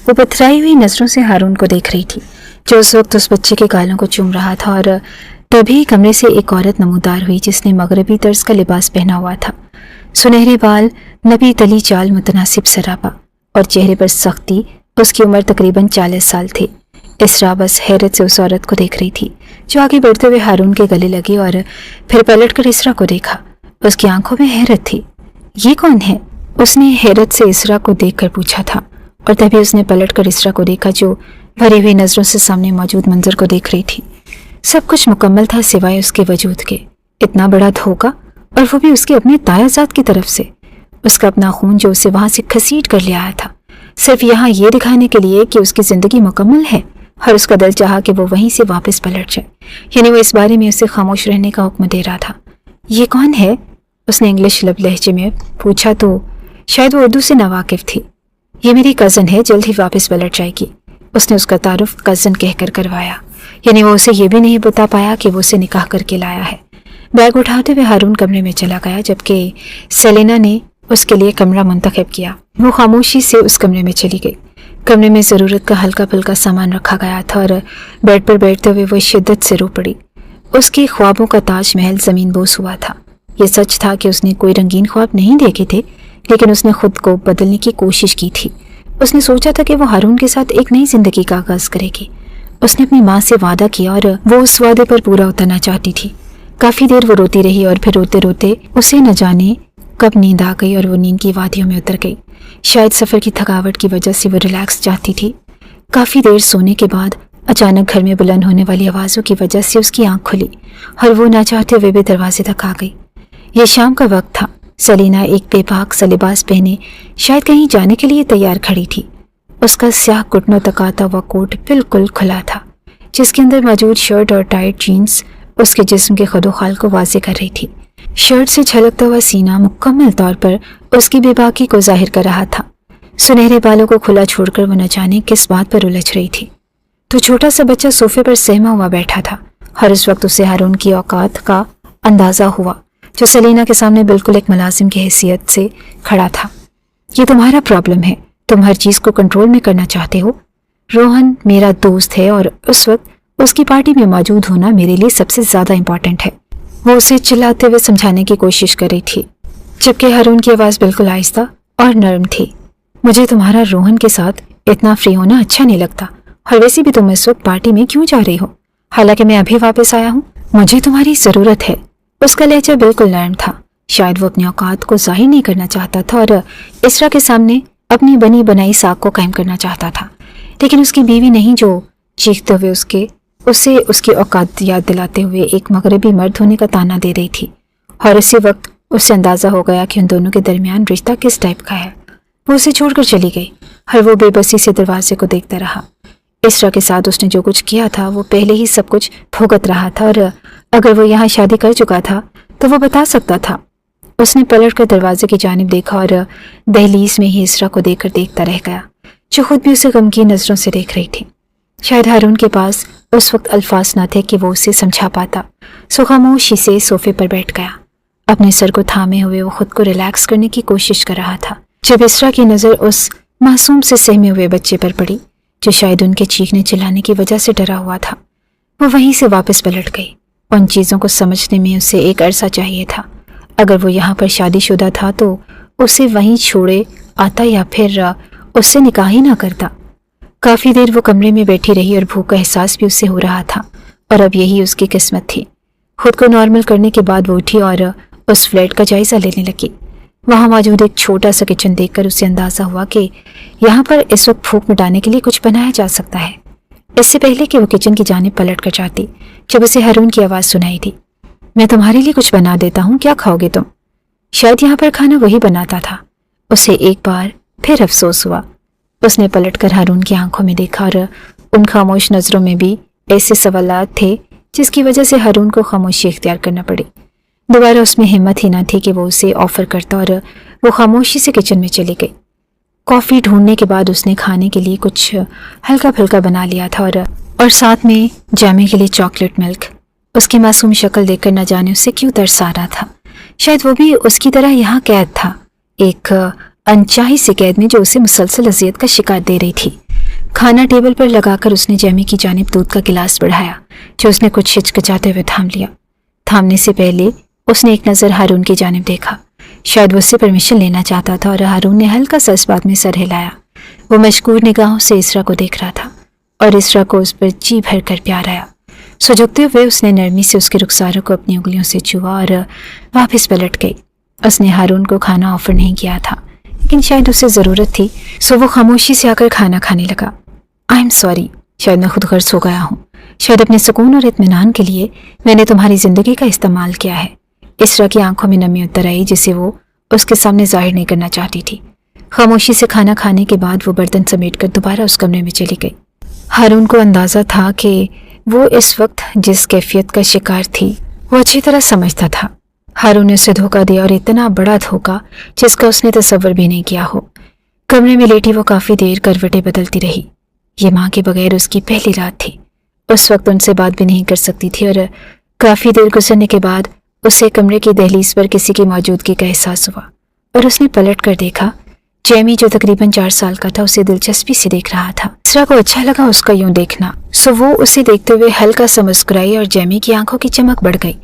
وہ پتھرائی ہوئی نظروں سے ہارون کو دیکھ رہی تھی جو اس وقت اس بچے کے گالوں کو چوم رہا تھا. اور تبھی کمرے سے ایک عورت نمودار ہوئی جس نے مغربی طرز کا لباس پہنا ہوا تھا. سنہرے بال، نبی تلی چال، متناسب سراپا اور چہرے پر سختی. اس کی عمر تقریباً 40 سال تھی. اسرا بس حیرت سے اس عورت کو دیکھ رہی تھی جو آگے بڑھتے ہوئے ہارون کے گلے لگی اور پھر پلٹ کر اسرا کو دیکھا. اس کی آنکھوں میں حیرت تھی. یہ کون ہے؟ اس نے حیرت سے اسرا کو دیکھ کر پوچھا تھا، اور تبھی اس نے پلٹ کر اسرا کو دیکھا جو بھری ہوئی نظروں سے سامنے موجود منظر کو دیکھ رہی تھی. سب کچھ مکمل تھا سوائے اس کے وجود کے. اتنا بڑا دھوکہ، اور وہ بھی اس کے اپنے تایا زاد کی طرف سے. اس کا اپنا خون جو اسے وہاں سے گھسیٹ کر لے آیا تھا صرف یہاں یہ دکھانے کے لیے کہ اس کی زندگی مکمل ہے، اور اس کا دل چاہا کہ وہ وہیں سے واپس پلٹ جائے. یعنی وہ اس بارے میں اسے خاموش رہنے کا حکم دے رہا تھا. یہ کون ہے؟ اس نے انگلش لب لہجے میں پوچھا تو شاید وہ اردو سے ناواقف تھی. یہ میری کزن ہے، جلد ہی واپس پلٹ جائے گی. اس نے اس کا تعارف کزن کہہ کر کروایا. यानी वो उसे ये भी नहीं बता पाया कि वो उसे निकाह करके लाया है। बैग उठाते हुए हारून कमरे में चला गया, जबकि सेलेना ने उसके लिए कमरा मुंतखब किया। वो खामोशी से उस कमरे में चली गई। कमरे में ज़रूरत का हल्का फुल्का सामान रखा गया था और बेड पर बैठते हुए वो शिद्दत से रो पड़ी। उसके ख्वाबों का ताजमहल ज़मीन बोस हुआ था। ये सच था कि उसने कोई रंगीन ख्वाब नहीं देखे थे, लेकिन उसने खुद को बदलने की कोशिश की थी। उसने सोचा था कि वो हारून के साथ एक नई जिंदगी का आगाज़ करेगी। उसने अपनी माँ से वादा किया और वो उस वादे पर पूरा उतरना चाहती थी। काफ़ी देर वो रोती रही और फिर रोते रोते उसे न जाने कब नींद आ गई और वो नींद की वादियों में उतर गई। शायद सफ़र की थकावट की वजह से वो रिलैक्स चाहती थी। काफ़ी देर सोने के बाद अचानक घर में बुलंद होने वाली आवाज़ों की वजह से उसकी आंख खुली और वो ना चाहते हुए भी दरवाजे तक आ गई। यह शाम का वक्त था। सेलिना एक बेपाक सा लिबास पहने शायद कहीं जाने के लिए तैयार खड़ी थी। उसका स्याह घुटनों तक आता हुआ कोट बिल्कुल खुला था, जिसके अंदर मौजूद शर्ट और टाइट जीन्स उसके जिस्म के खदोखाल को वाज़े कर रही थी। शर्ट से छलकता हुआ सीना मुकम्मल तौर पर उसकी बेबाकी को जाहिर कर रहा था। सुनहरे बालों को खुला छोड़कर वो न जाने किस बात पर उलझ रही थी। तो छोटा सा बच्चा सोफे पर सहमा हुआ बैठा था और इस वक्त उसे हारून की औकात का अंदाज़ा हुआ, जो सेलिना के सामने बिल्कुल एक मुलाजिम की हैसियत से खड़ा था। ये तुम्हारा प्रॉब्लम है, तुम हर चीज़ को कंट्रोल में करना चाहते हो। रोहन मेरा दोस्त है और उस वक्त उसकी पार्टी में मौजूद होना मेरे लिए सबसे ज़्यादा इम्पॉर्टेंट है। वो उसे चिल्लाते हुए समझाने की कोशिश कर रही थी, जबकि हारून की आवाज़ बिल्कुल आहिस्ता और नरम थी। मुझे तुम्हारा रोहन के साथ इतना फ्री होना अच्छा नहीं लगता, और वैसे भी तुम इस वक्त पार्टी में क्यों जा रही हो? हालांकि मैं अभी वापस आया हूँ, मुझे तुम्हारी ज़रूरत है। उसका लहजा बिल्कुल नरम था। शायद वो अपनी औकात को जाहिर नहीं करना चाहता था और इसरा के सामने अपनी बनी बनाई साख को कायम करना चाहता था, लेकिन उसकी बीवी नहीं, जो चीखते हुए उसे उसकी औकात याद दिलाते हुए एक मगरबी मर्द होने का ताना दे रही थी। और इसी वक्त उससे अंदाज़ा हो गया कि उन दोनों के दरमियान रिश्ता किस टाइप का है। वो उसे छोड़कर चली गई और वो बेबसी से दरवाजे को देखता रहा। इसरा के साथ उसने जो कुछ किया था वो पहले ही सब कुछ भुगत रहा था, और अगर वो यहाँ शादी कर चुका था तो वो बता सकता था। उसने पलट कर दरवाजे की जानिब देखा और दहलीज में ही इसरा को देखकर देखता रह गया, जो खुद भी उसे गमगीन नज़रों से देख रही थी। शायद हारून के पास उस वक्त अल्फाज न थे कि वो उसे समझा पाता। सो खामोशी से सोफे पर बैठ गया। अपने सर को थामे हुए वो खुद को रिलैक्स करने की कोशिश कर रहा था, जब इसरा की नज़र उस मासूम से सहमे हुए बच्चे पर पड़ी, जो शायद उनके चीखने चिल्लाने की वजह से डरा हुआ था। वो वहीं से वापस पलट गई। उन चीज़ों को समझने में उसे एक अरसा चाहिए था। अगर वो यहाँ पर शादीशुदा था तो उसे वहीं छोड़े आता या फिर उससे निकाह ही ना करता। काफ़ी देर वो कमरे में बैठी रही और भूख का एहसास भी उसे हो रहा था, और अब यही उसकी किस्मत थी। खुद को नॉर्मल करने के बाद वो उठी और उस फ्लैट का जायज़ा लेने लगी। वहाँ मौजूद एक छोटा सा किचन देखकर उसे अंदाज़ा हुआ कि यहाँ पर इस वक्त भूख मिटाने के लिए कुछ बनाया जा सकता है। इससे पहले कि वो किचन की जानिब पलट कर जाती, जब उसे हारून की आवाज़ सुनाई थी, मैं तुम्हारे लिए कुछ बना देता हूँ, क्या खाओगे तुम? शायद यहाँ पर खाना वही बनाता था। उसे एक बार फिर अफसोस हुआ। उसने पलटकर हारून की आंखों में देखा और उन खामोश नज़रों में भी ऐसे सवालात थे जिसकी वजह से हारून को खामोशी इख्तियार करना पड़ी। दोबारा उसमें हिम्मत ही ना थी कि वो उसे ऑफ़र करता, और वो खामोशी से किचन में चली गई। कॉफ़ी ढूंढने के बाद उसने खाने के लिए कुछ हल्का फुल्का बना लिया था और साथ में जामे के लिए चॉकलेट मिल्क। उसकी मासूम शक्ल देखकर न जाने उससे क्यों तरस आ रहा था। शायद वो भी उसकी तरह यहाँ कैद था, एक अनचाही सी कैद में जो उसे मुसलसल अजियत का शिकार दे रही थी। खाना टेबल पर लगाकर उसने जैमी की जानिब दूध का गिलास बढ़ाया, जो उसने कुछ हिचकिचाते हुए थाम लिया। थामने से पहले उसने एक नज़र हारून की जानिब देखा। शायद वो उससे परमिशन लेना चाहता था, और हारून ने हल्का सा इस बात में सर हिलाया। वो मशकूर निगाहों से इसरा को देख रहा था और इसरा को उस पर जी भर कर प्यार आया। सो झुकते हुए उसने नरमी से उसके रुखसारों को अपनी उंगलियों से छुआ और वापस पलट गई। उसने हारून को खाना ऑफर नहीं किया था, लेकिन शायद उसे ज़रूरत थी, सो वो खामोशी से आकर खाना खाने लगा। आई एम सॉरी, शायद मैं खुद गर्ज हो गया हूँ। शायद अपने सुकून और इत्मीनान के लिए मैंने तुम्हारी ज़िंदगी का इस्तेमाल किया है। इसरा की आंखों में नमी उतर आई, जिसे वो उसके सामने जाहिर नहीं करना चाहती थी। खामोशी से खाना खाने के बाद वो बर्तन समेटकर दोबारा उस कमरे में चली गई। हारून को अंदाज़ा था कि वो इस वक्त जिस कैफियत का शिकार थी वो अच्छी तरह समझता था। हारून ने उसे धोखा दिया, और इतना बड़ा धोखा जिसका उसने तसव्वुर भी नहीं किया हो। कमरे में लेटी वो काफ़ी देर करवटें बदलती रही। ये माँ के बगैर उसकी पहली रात थी। उस वक्त उनसे बात भी नहीं कर सकती थी और काफ़ी देर गुजरने के बाद उसे कमरे की दहलीज पर किसी की मौजूदगी का एहसास हुआ और उसने पलट कर देखा। जेमी जो तकरीबन 4 साल का था उसे दिलचस्पी से देख रहा था। इसरा को अच्छा लगा उसका यूं देखना, सो वो उसे देखते हुए हल्का सा मुस्कुराई और जेमी की आंखों की चमक बढ़ गई।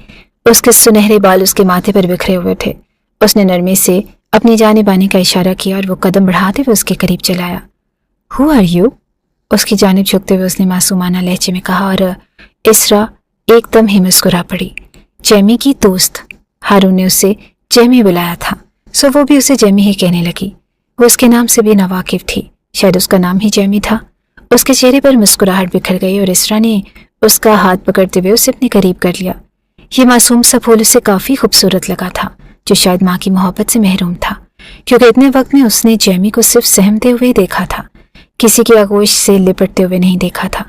उसके सुनहरे बाल उसके माथे पर बिखरे हुए थे। उसने नरमी से अपनी जानिब आने का इशारा किया और वो कदम बढ़ाते हुए उसके करीब चलाया। Who are you? उसकी जानिब झुकते हुए उसने मासूमाना लहजे में कहा और इसरा एकदम ही मुस्कुरा पड़ी। जेमी की दोस्त। हारून ने उसे जेमी बुलाया था, सो वो भी उसे जेमी ही कहने लगी। वो उसके नाम से भी नावाकिफ थी, शायद उसका नाम ही जेमी था। उसके चेहरे पर मुस्कुराहट बिखर गई और इसरा ने उसका हाथ पकड़ते हुए उसे अपने करीब कर लिया। ये मासूम सा फूल उसे काफ़ी खूबसूरत लगा था, जो शायद माँ की मोहब्बत से महरूम था, क्योंकि इतने वक्त में उसने जेमी को सिर्फ सहमते हुए देखा था, किसी की आगोश से लिपटते हुए नहीं देखा था।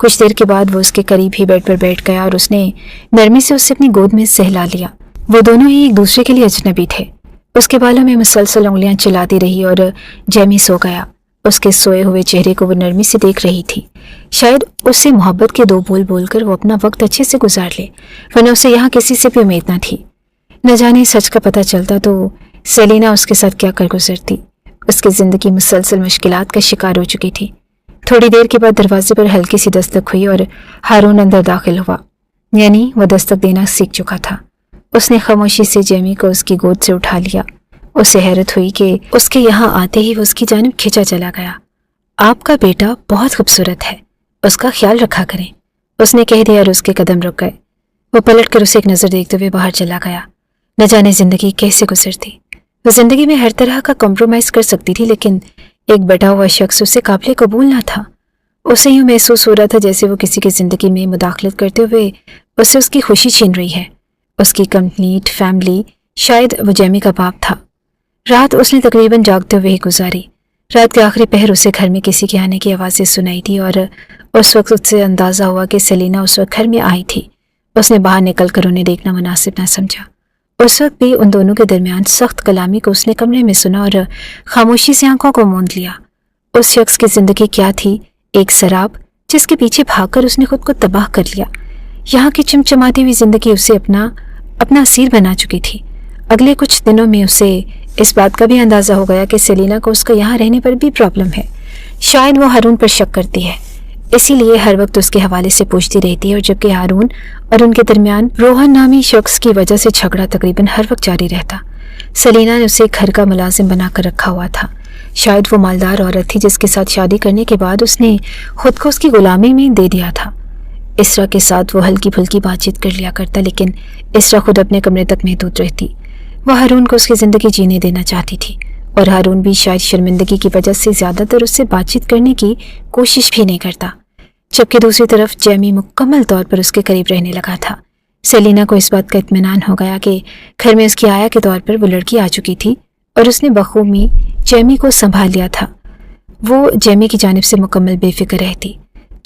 कुछ देर के बाद वो उसके करीब ही बेड पर बैठ गया और उसने नरमी से उसे अपनी गोद में सहला लिया। वो दोनों ही एक दूसरे के लिए अजनबी थे। उसके बालों में मुसलसल उंगलियां चलाती रही और जेमी सो गया। उसके सोए हुए चेहरे को वो नरमी से देख रही थी। शायद उससे मोहब्बत के 2 बोल बोलकर वो अपना वक्त अच्छे से गुजार ले, वरना उसे यहाँ किसी से भी उम्मीद न थी। न जाने सच का पता चलता तो सेलिना उसके साथ क्या कर गुजरती। उसकी ज़िंदगी मुसलसल मुश्किलात का शिकार हो चुकी थी। थोड़ी देर के बाद दरवाजे पर हल्की सी दस्तक हुई और हारून अंदर दाखिल हुआ, यानी वह दस्तक देना सीख चुका था। उसने खामोशी से जेमी को उसकी गोद से उठा लिया। उसे हैरत हुई कि उसके यहाँ आते ही वो उसकी जानिब खिंचा चला गया। आपका बेटा बहुत खूबसूरत है, उसका ख्याल रखा करें, उसने कह दिया और उसके कदम रुक गए। वो पलट कर उसे एक नज़र देखते हुए बाहर चला गया। न जाने जिंदगी कैसे गुजरती। वो जिंदगी में हर तरह का कॉम्प्रोमाइज़ कर सकती थी, लेकिन एक बटा हुआ शख्स उसे काबिल कबूल ना था। उसे यूँ महसूस हो रहा था जैसे वो किसी की ज़िंदगी में मुदाखलत करते हुए उससे उसकी खुशी छीन रही है। उसकी कंप्लीट फैमिली, शायद वो जेमी का बाप था। रात उसने तकरीबन जागते हुए ही गुजारी। रात के आखिरी पहर उसे घर में किसी के आने की आवाज़ें सुनाई थी और उस वक्त उससे अंदाज़ा हुआ कि सेलिना उस वक्त घर में आई थी। उसने बाहर निकल कर उन्हें देखना मुनासिब ना समझा। उस वक्त भी उन दोनों के दरमियान सख्त कलामी को उसने कमरे में सुना और खामोशी से आंखों को मूंद लिया। उस शख्स की ज़िंदगी क्या थी? एक शराब जिसके पीछे भागकर उसने खुद को तबाह कर लिया। यहाँ की चमचमाती हुई ज़िंदगी उसे अपना असीर बना चुकी थी। अगले कुछ दिनों में उसे इस बात का भी अंदाज़ा हो गया कि सेलिना को उसका यहाँ रहने पर भी प्रॉब्लम है। शायद वो हारून पर शक करती है, इसीलिए हर वक्त उसके हवाले से पूछती रहती है, और जबकि हारून और उनके दरमियान रोहन नामी शख्स की वजह से झगड़ा तकरीबन हर वक्त जारी रहता। सेलिना ने उसे घर का मुलाजिम बनाकर रखा हुआ था। शायद वो मालदार औरत थी जिसके साथ शादी करने के बाद उसने खुद को उसकी गुलामी में दे दिया था। इसरा के साथ वो हल्की फुल्की बातचीत कर लिया करता, लेकिन इसरा खुद अपने कमरे तक महदूद रहती। वह हारून को उसकी ज़िंदगी जीने देना चाहती थी, और हारून भी शायद शर्मिंदगी की वजह से ज़्यादातर उससे बातचीत करने की कोशिश भी नहीं करता। जबकि दूसरी तरफ जेमी मुकम्मल तौर पर उसके करीब रहने लगा था। सेलिना को इस बात का इत्मीनान हो गया कि घर में उसकी आया के तौर पर वो लड़की आ चुकी थी और उसने बखूबी जेमी को संभाल लिया था। वो जेमी की जानिब से मुकम्मल बेफिक्र रहती।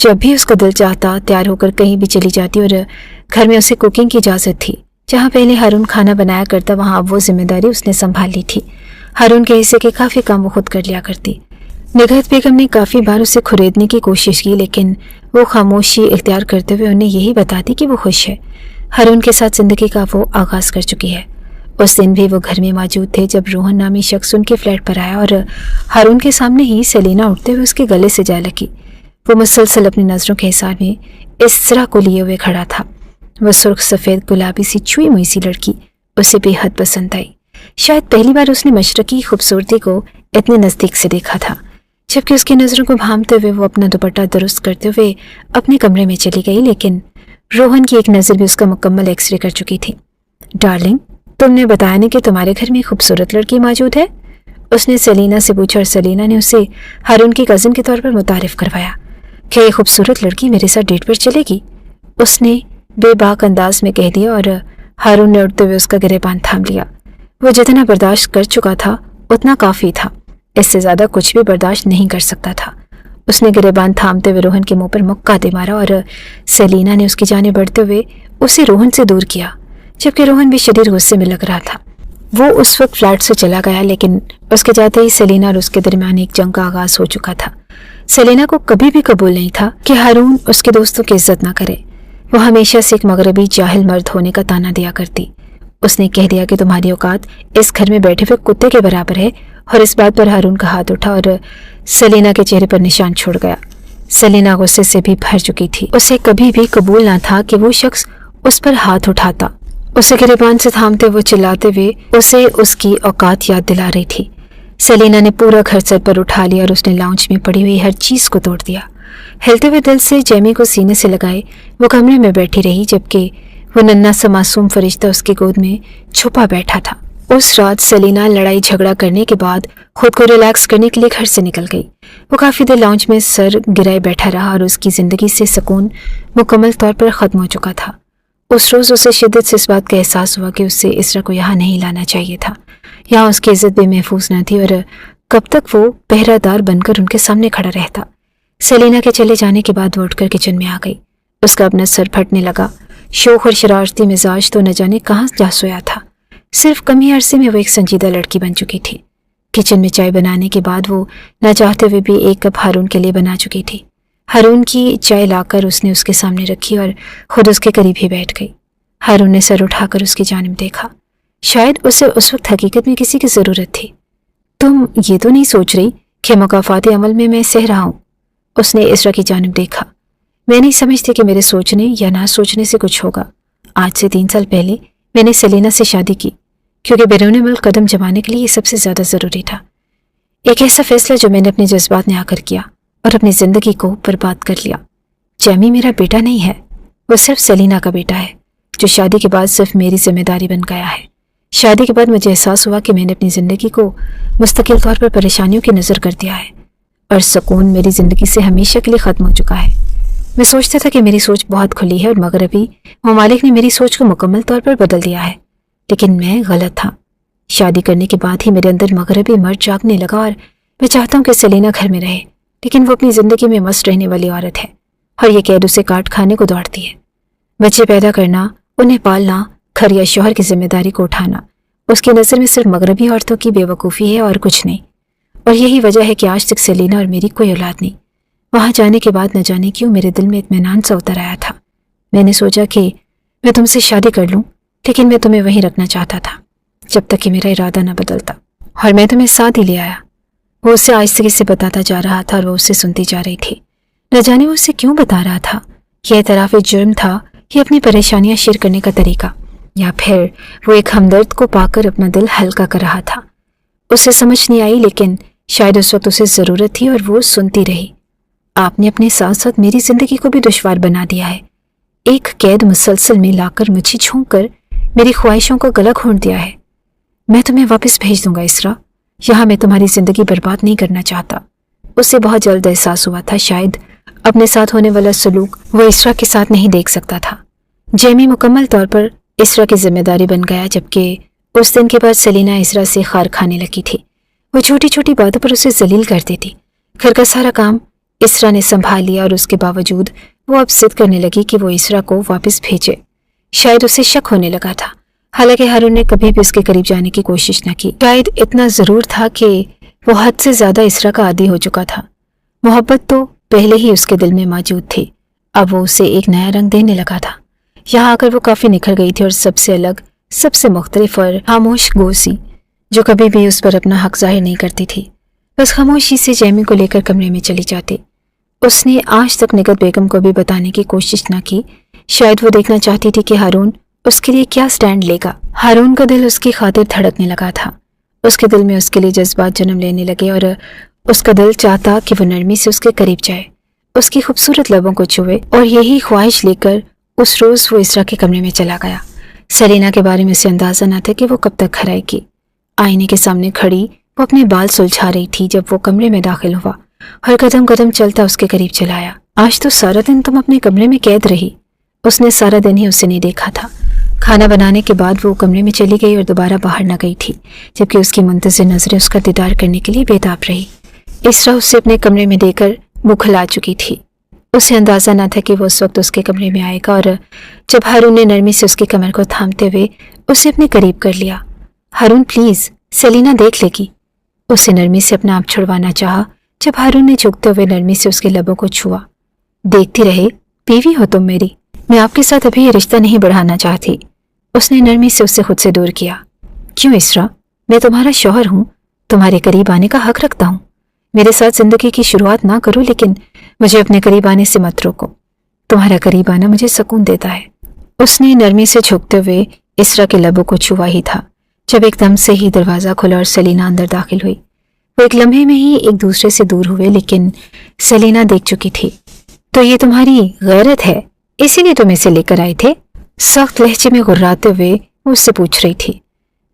जब भी उसका दिल चाहता तैयार होकर कहीं भी चली जाती, और घर में उसे कुकिंग की इजाज़त थी। जहाँ पहले हारून खाना बनाया करता, वहाँ अब वो जिम्मेदारी उसने संभाल ली थी। हारून के हिस्से के काफ़ी काम वो खुद कर लिया करती। निगहत बेगम ने काफ़ी बार उसे खुरेदने की कोशिश की, लेकिन वो खामोशी इख्तियार करते हुए उन्हें यही बताती कि वो खुश है। हारून के साथ ज़िंदगी का वो आगाज़ कर चुकी है। उस दिन भी वो घर में मौजूद थे जब रोहन नामी शख्स उनके फ्लैट पर आया, और हारून के सामने ही सेलिना उठते हुए उसके गले से जा लगी। वो मुसलसल अपनी नज़रों के हिसाब में इसरा को लिए हुए खड़ा था। वह सुर्ख सफ़ेद गुलाबी सी छुई मुई सी लड़की उसे बेहद पसंद आई। शायद पहली बार उसने मशरकी खूबसूरती को इतने नज़दीक से देखा था। जबकि उसकी नज़रों को भांपते हुए वो अपना दुपट्टा दुरुस्त करते हुए अपने कमरे में चली गई, लेकिन रोहन की एक नज़र भी उसका मुकम्मल एक्सरे कर चुकी थी। डार्लिंग, तुमने बताया नहीं कि तुम्हारे घर में खूबसूरत लड़की मौजूद है? उसने सेलिना से पूछा, और सेलिना ने उसे हारून की कज़न के तौर पर मुतारिफ करवाया। क्या ये खूबसूरत लड़की मेरे साथ डेट पर चलेगी? उसने बेबाक अंदाज में कह दिया, और हारून ने उठते हुए उसका गिरेबान थाम लिया। वो जितना बर्दाश्त कर चुका था उतना काफ़ी था, इससे ज़्यादा कुछ भी बर्दाश्त नहीं कर सकता था। उसने गिरेबान थामते हुए रोहन के मुंह पर मुक्का दे मारा, और सेलिना ने उसकी जाने बढ़ते हुए उसे रोहन से दूर किया, जबकि रोहन भी शदीद गुस्से में लग रहा था। वो उस वक्त फ्लैट से चला गया, लेकिन उसके जाते ही सेलिना और उसके दरमियान एक जंग का आगाज़ हो चुका था। सेलिना को कभी भी कबूल नहीं था कि हारून उसके दोस्तों की इज्जत ना करे। वो हमेशा से एक मगरबी जाहिल मर्द होने का ताना दिया करती। उसने कह दिया कि तुम्हारी औकात इस घर में बैठे हुए कुत्ते के बराबर है, और इस बात पर हारून का हाथ उठा और सेलिना के चेहरे पर निशान छोड़ गया। सेलिना गुस्से से भी भर चुकी थी। उसे कभी भी कबूल ना था कि वो शख्स उस पर हाथ उठाता। उसे गिरबान से थामते वो चिल्लाते हुए उसे उसकी औकात याद दिला रही थी। सेलिना ने पूरा घर सर पर उठा लिया और उसने लाउंज में पड़ी हुई हर चीज को तोड़ दिया। हिलते हुए दिल से जेमी को सीने से लगाए वो कमरे में बैठी रही, जबकि वो नन्हा सा मासूम फरिश्ता उसकी गोद में छुपा बैठा था। उस रात सेलिना लड़ाई झगड़ा करने के बाद खुद को रिलैक्स करने के लिए घर से निकल गई। वो काफी देर लाउंज में सर गिराए बैठा रहा और उसकी जिंदगी से सुकून मुकम्मल तौर पर खत्म हो चुका था। उस रोज उसे शिद्दत से इस बात का एहसास हुआ कि उससे इसरा को यहाँ नहीं लाना चाहिए था। यहाँ उसकी इज्जत भी महफूज न थी और कब तक वो पहरादार बनकर उनके सामने खड़ा रहता। सेलिना के चले जाने के बाद वो उठकर किचन में आ गई। उसका अपना सर फटने लगा। शोख और शरारती मिजाज तो न जाने कहाँ जा सोया था। सिर्फ कम ही अरसे में वो एक संजीदा लड़की बन चुकी थी। किचन में चाय बनाने के बाद वो न चाहते हुए भी एक कप हारून के लिए बना चुकी थी। हारून की चाय लाकर उसने उसके सामने रखी और खुद उसके करीब ही बैठ गई। हारून ने सर उठाकर उसकी जानिब देखा। शायद उसे उस वक्त हकीकत में किसी की ज़रूरत थी। तुम ये तो नहीं सोच रही कि मुकाफाती अमल में मैं सह रहा हूँ? उसने इसरा की जानिब देखा। मैं नहीं समझती कि मेरे सोचने या ना सोचने से कुछ होगा। आज से 3 साल पहले मैंने सेलिना से शादी की क्योंकि बैरून मुल्क कदम जमाने के लिए ये सबसे ज़्यादा ज़रूरी था। एक ऐसा फैसला जो मैंने अपने जज्बात में आकर किया और अपनी ज़िंदगी को बर्बाद कर लिया। जेमी मेरा बेटा नहीं है, वो सिर्फ सेलिना का बेटा है जो शादी के बाद सिर्फ मेरी जिम्मेदारी बन गया है। शादी के बाद मुझे एहसास हुआ कि मैंने अपनी ज़िंदगी को मुस्तकिल तौर पर परेशानियों की नज़र कर दिया है और सुकून मेरी ज़िंदगी से हमेशा के लिए ख़त्म हो चुका है। मैं सोचता था कि मेरी सोच बहुत खुली है और मगरबी ममालिक ने मेरी सोच को मुकम्मल तौर पर बदल दिया है, लेकिन मैं गलत था। शादी करने के बाद ही मेरे अंदर मगरबी मर्द जागने लगा और मैं चाहता हूँ कि सेलिना घर में रहे, लेकिन वो अपनी ज़िंदगी में मस्त रहने वाली औरत है और ये कैद उसे काट खाने को दौड़ती है। बच्चे पैदा करना, उन्हें पालना, घर या शौहर की जिम्मेदारी को उठाना उसकी नज़र में सिर्फ मगरबी औरतों की बेवकूफ़ी है और कुछ नहीं। और यही वजह है कि आज तक सेलिना और मेरी कोई औलाद नहीं। वहाँ जाने के बाद न जाने क्यों मेरे दिल में इत्मीनान सा उतर आया था। मैंने सोचा कि मैं तुमसे शादी कर लूँ, लेकिन मैं तुम्हें वहीं रखना चाहता था जब तक कि मेरा इरादा न बदलता, और मैं तुम्हें साथ ही ले आया। वो उसे आहिस्ते से बताता जा रहा था और वो उससे सुनती जा रही थी। न जाने वो उसे क्यों बता रहा था। यह एतराफ़ जुर्म था, यह अपनी परेशानियां शेयर करने का तरीका, या फिर वो एक हमदर्द को पाकर अपना दिल हल्का कर रहा था। उसे समझ नहीं आई, लेकिन शायद उस वक्त उसे ज़रूरत थी और वो सुनती रही। आपने अपने साथ साथ मेरी ज़िंदगी को भी दुश्वार बना दिया है। एक कैद मुसलसल में लाकर मुझे झोंक कर मेरी ख्वाहिशों को गला घोंट दिया है। मैं तुम्हें वापस भेज दूंगा इसरा, यहाँ मैं तुम्हारी ज़िंदगी बर्बाद नहीं करना चाहता। उसे बहुत जल्द एहसास हुआ था शायद अपने साथ होने वाला सलूक वो इसरा के साथ नहीं देख सकता था। जेमी मुकम्मल तौर पर इसरा की जिम्मेदारी बन गया, जबकि उस दिन के बाद सेलिना इसरा से खार खाने लगी थी। वो छोटी छोटी बातों पर उसे जलील करती थी। घर का सारा काम इसरा ने संभाल लिया और उसके बावजूद वो अब जिद करने लगी कि वो इसरा को वापस भेजे। शायद उसे शक होने लगा था, हालांकि हारून ने कभी भी उसके करीब जाने की कोशिश न की। शायद इतना ज़रूर था कि वो हद से ज़्यादा इसरा का आदी हो चुका था। मोहब्बत तो पहले ही उसके दिल में मौजूद थी, अब वो उसे एक नया रंग देने लगा था। यहाँ आकर वो काफ़ी निखर गई थी और सबसे अलग, सबसे मुख्तलिफ और खामोश गोसी, जो कभी भी उस पर अपना हक जाहिर नहीं करती थी। बस खामोशी से जेमी को लेकर कमरे में चली जाती। उसने आज तक निगत बेगम को भी बताने की कोशिश न की। शायद वो देखना चाहती थी कि हारून उसके लिए क्या स्टैंड लेगा। हारून का दिल उसकी खातिर धड़कने लगा था। उसके दिल में उसके लिए जज्बात जन्म लेने लगे और उसका दिल चाहता कि वो नरमी से उसके करीब जाए, उसकी खूबसूरत लबों को छुए। और यही ख्वाहिश लेकर उस रोज़ वो इसरा के कमरे में चला गया। सेलिना के बारे में उसे अंदाज़ा न था कि वो कब तक घर आएगी। आईने के सामने खड़ी वो अपने बाल सुलझा रही थी जब वो कमरे में दाखिल हुआ और कदम कदम चलता उसके करीब चलाया। आज तो सारा दिन तुम अपने कमरे में कैद रही। उसने सारा दिन ही उसे नहीं देखा था। खाना बनाने के बाद वो कमरे में चली गई और दोबारा बाहर न गई थी, जबकि उसकी मुंतज़िर नज़रें उसका दीदार करने के लिए बेताब रही। इसरा उसे अपने कमरे में देकर मुखला चुकी थी। उसे अंदाज़ा न था कि वो उस वक्त उसके कमरे में आएगा, और जब हारून ने नरमी से उसकी कमर को थामते हुए उसे अपने करीब कर लिया। 'हारून प्लीज़, सेलिना देख लेगी।' उसे नरमी से अपना आप छुड़वाना चाहा, जब हारून ने झुकते हुए नरमी से उसके लबों को छुआ। देखती रहे, बीवी हो तुम मेरी, मैं आपके साथ अभी ये रिश्ता नहीं बढ़ाना चाहती। उसने नरमी से उसे खुद से दूर किया। क्यों इसरा, मैं तुम्हारा शौहर हूँ, तुम्हारे करीब आने का हक रखता हूँ। मेरे साथ जिंदगी की शुरुआत ना करो, लेकिन मुझे अपने करीब आने से मत रोको। तुम्हारा करीब आना मुझे सुकून देता है। उसने नरमी से झुकते हुए इसरा के लबों को छुआ ही था जब एकदम से ही दरवाजा खुला और सलीना अंदर दाखिल हुई। वो एक लम्हे में ही एक दूसरे से दूर हुए, लेकिन सलीना देख चुकी थी। तो ये तुम्हारी गैरत है, इसीलिए तुम इसे लेकर आए थे? सख्त लहजे में गुर्राते हुए वो उससे पूछ रही थी।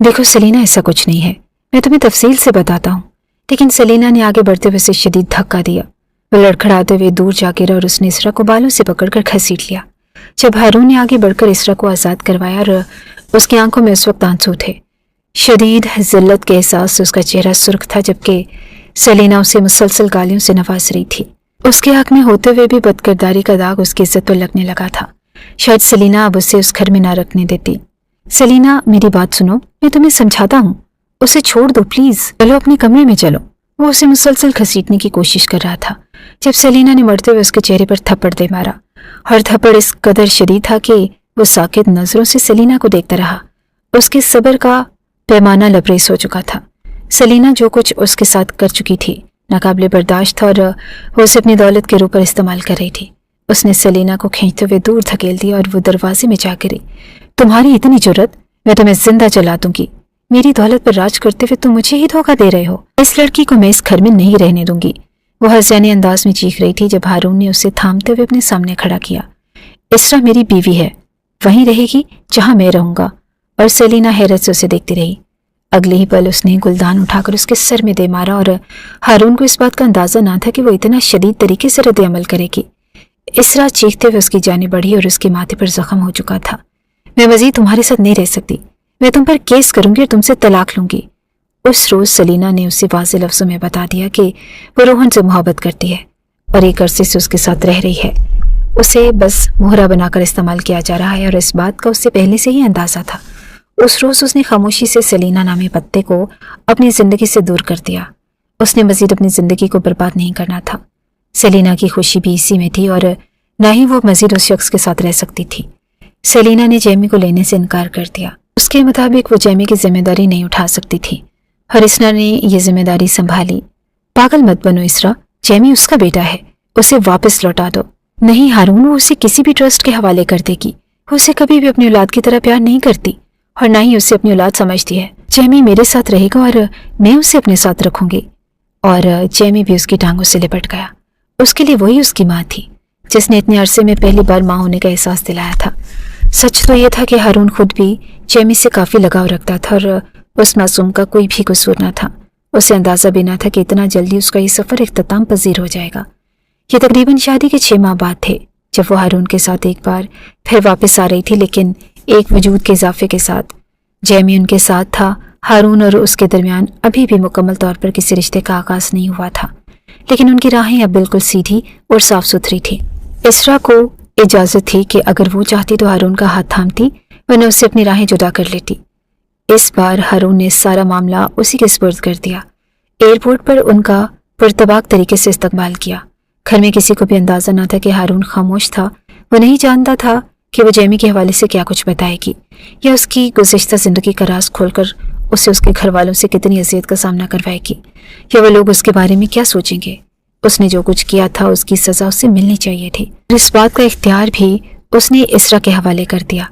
देखो सलीना, ऐसा कुछ नहीं है, मैं तुम्हें तफसील से बताता हूँ। लेकिन सलीना ने आगे बढ़ते हुए उसे शदीद धक्का दिया। वो लड़खड़ाते हुए दूर जा गिरा और उसने इसरा को बालों से पकड़कर घसीट लिया। जब हारून ने आगे बढ़कर इसरा को आज़ाद करवाया और उसकी आंखों में उस वक्त आंसू थे। शदीद जिल्लत के एहसास से उसका चेहरा सुर्ख था, जबकि सलीना उसे मुसलसल गालियों से नवाज रही थी। उसके हक में होते हुए भी बदकिरदारी का दाग उसकी इज्जत पर लगने लगा था। शायद सलीना अब उसे उस घर में ना रखने देती। सलीना, मेरी बात सुनो, मैं तुम्हें समझाता हूँ, उसे छोड़ दो प्लीज, चलो अपने कमरे में चलो। वो उसे मुसलसल घसीटने की कोशिश कर रहा था जब सलीना ने मरते हुए उसके चेहरे पर थप्पड़ दे मारा। और थप्पड़ इस कदर शदीद था कि वो साकित नजरों से सलीना को देखता रहा। उसके सब्र का पैमाना लबरेज हो चुका था। सलीना जो कुछ उसके साथ कर चुकी थी नाकाबिले बर्दाश्त था और वो उसे अपनी दौलत के रूप पर इस्तेमाल कर रही थी। उसने सलीना को खींचते हुए दूर धकेल दिया और वो दरवाजे में जा गिरी। तुम्हारी इतनी जुर्रत, मैं तुम्हें जिंदा जला दूंगी। मेरी दौलत पर राज करते हुए तुम मुझे ही धोखा दे रहे हो। इस लड़की को मैं इस घर में नहीं रहने दूंगी। वो हंसैनी अंदाज में चीख रही थी जब हारून ने उसे थामते हुए अपने सामने खड़ा किया। इसरा मेरी बीवी है, वहीं रहेगी जहां मैं रहूंगा। और सलीना हैरत से उसे देखती रही। अगले ही पल उसने गुलदान उठाकर उसके सर में दे मारा और हारून को इस बात का अंदाजा ना था कि वो इतना शदीद तरीके से रद्द अमल करेगी। इसरा चीखते हुए उसकी जाने बढ़ी और उसके माथे पर जख्म हो चुका था। मैं मजीद तुम्हारे साथ नहीं रह सकती, मैं तुम पर केस करूंगी और तुमसे तलाक लूंगी। उस रोज सलीना ने उसे वाज़े लफ्ज़ों में बता दिया कि वो रोहन से मोहब्बत करती है और एक अरसे से उसके साथ रह रही है। उसे बस मोहरा बनाकर इस्तेमाल किया जा रहा है और इस बात का उससे पहले से ही अंदाजा था। उस रोज उसने खामोशी से सलीना नामी पत्ते को अपनी जिंदगी से दूर कर दिया। उसने मजीद अपनी जिंदगी को बर्बाद नहीं करना था। सलीना की खुशी भी इसी में थी और न ही वो मजीद उस शख्स के साथ रह सकती थी। सलीना ने जेमी को लेने से इनकार कर दिया। उसके मुताबिक वो जेमी की जिम्मेदारी नहीं उठा सकती थी और इसरा ने यह जिम्मेदारी संभाली। पागल मत बनो इसरा, जेमी उसका बेटा है, उसे वापस लौटा दो। नहीं हारून, वो उसे किसी भी ट्रस्ट के हवाले कर देगी। वो उसे कभी भी अपनी औलाद की तरह प्यार नहीं करती और ना ही उसे अपनी औलाद समझती है। जेमी मेरे साथ रहेगा और मैं उसे अपने साथ रखूंगी। और जेमी भी उसकी टांगों से लिपट गया। उसके लिए वही उसकी माँ थी जिसने इतने अरसे में पहली बार माँ होने का एहसास दिलाया था। सच तो यह था कि हारून खुद भी जेमी से काफी लगाव रखता था और उस मासूम का कोई भी कसूर न था। उसे अंदाजा भी न था कि इतना जल्दी उसका ये सफर इख्तिताम पजीर हो जाएगा। ये तकरीबन शादी के 6 माह बाद थे जब वो हारून के साथ एक बार फिर वापस आ रही थी, लेकिन एक वजूद के इजाफे के साथ। जेमी उनके साथ था। हारून और उसके दरमियान अभी भी मुकम्मल तौर पर किसी रिश्ते का आगाज नहीं हुआ था, लेकिन उनकी राहें अब बिल्कुल सीधी और साफ सुथरी थी। इसरा को इजाजत थी कि अगर वो चाहती तो हारून का हाथ थामती, वरना उससे अपनी राहें जुदा कर लेती। इस बार हारून ने सारा मामला उसी के सुपुर्द कर दिया। एयरपोर्ट पर उनका पुरतबाक तरीके से इस्तकबाल किया। घर में किसी को भी अंदाजा न था कि हारून खामोश था। वो नहीं जानता था कि वो जेमी के हवाले से क्या कुछ बताएगी या उसकी गुज़िश्ता जिंदगी का राज खोलकर उसे उसके घर वालों से कितनी अजियत का सामना करवाएगी, या वो लोग उसके बारे में क्या सोचेंगे। उसने जो कुछ किया था उसकी सजा उसे मिलनी चाहिए थी। इस बात का इख्तियार भी उसने इसरा के हवाले कर दिया।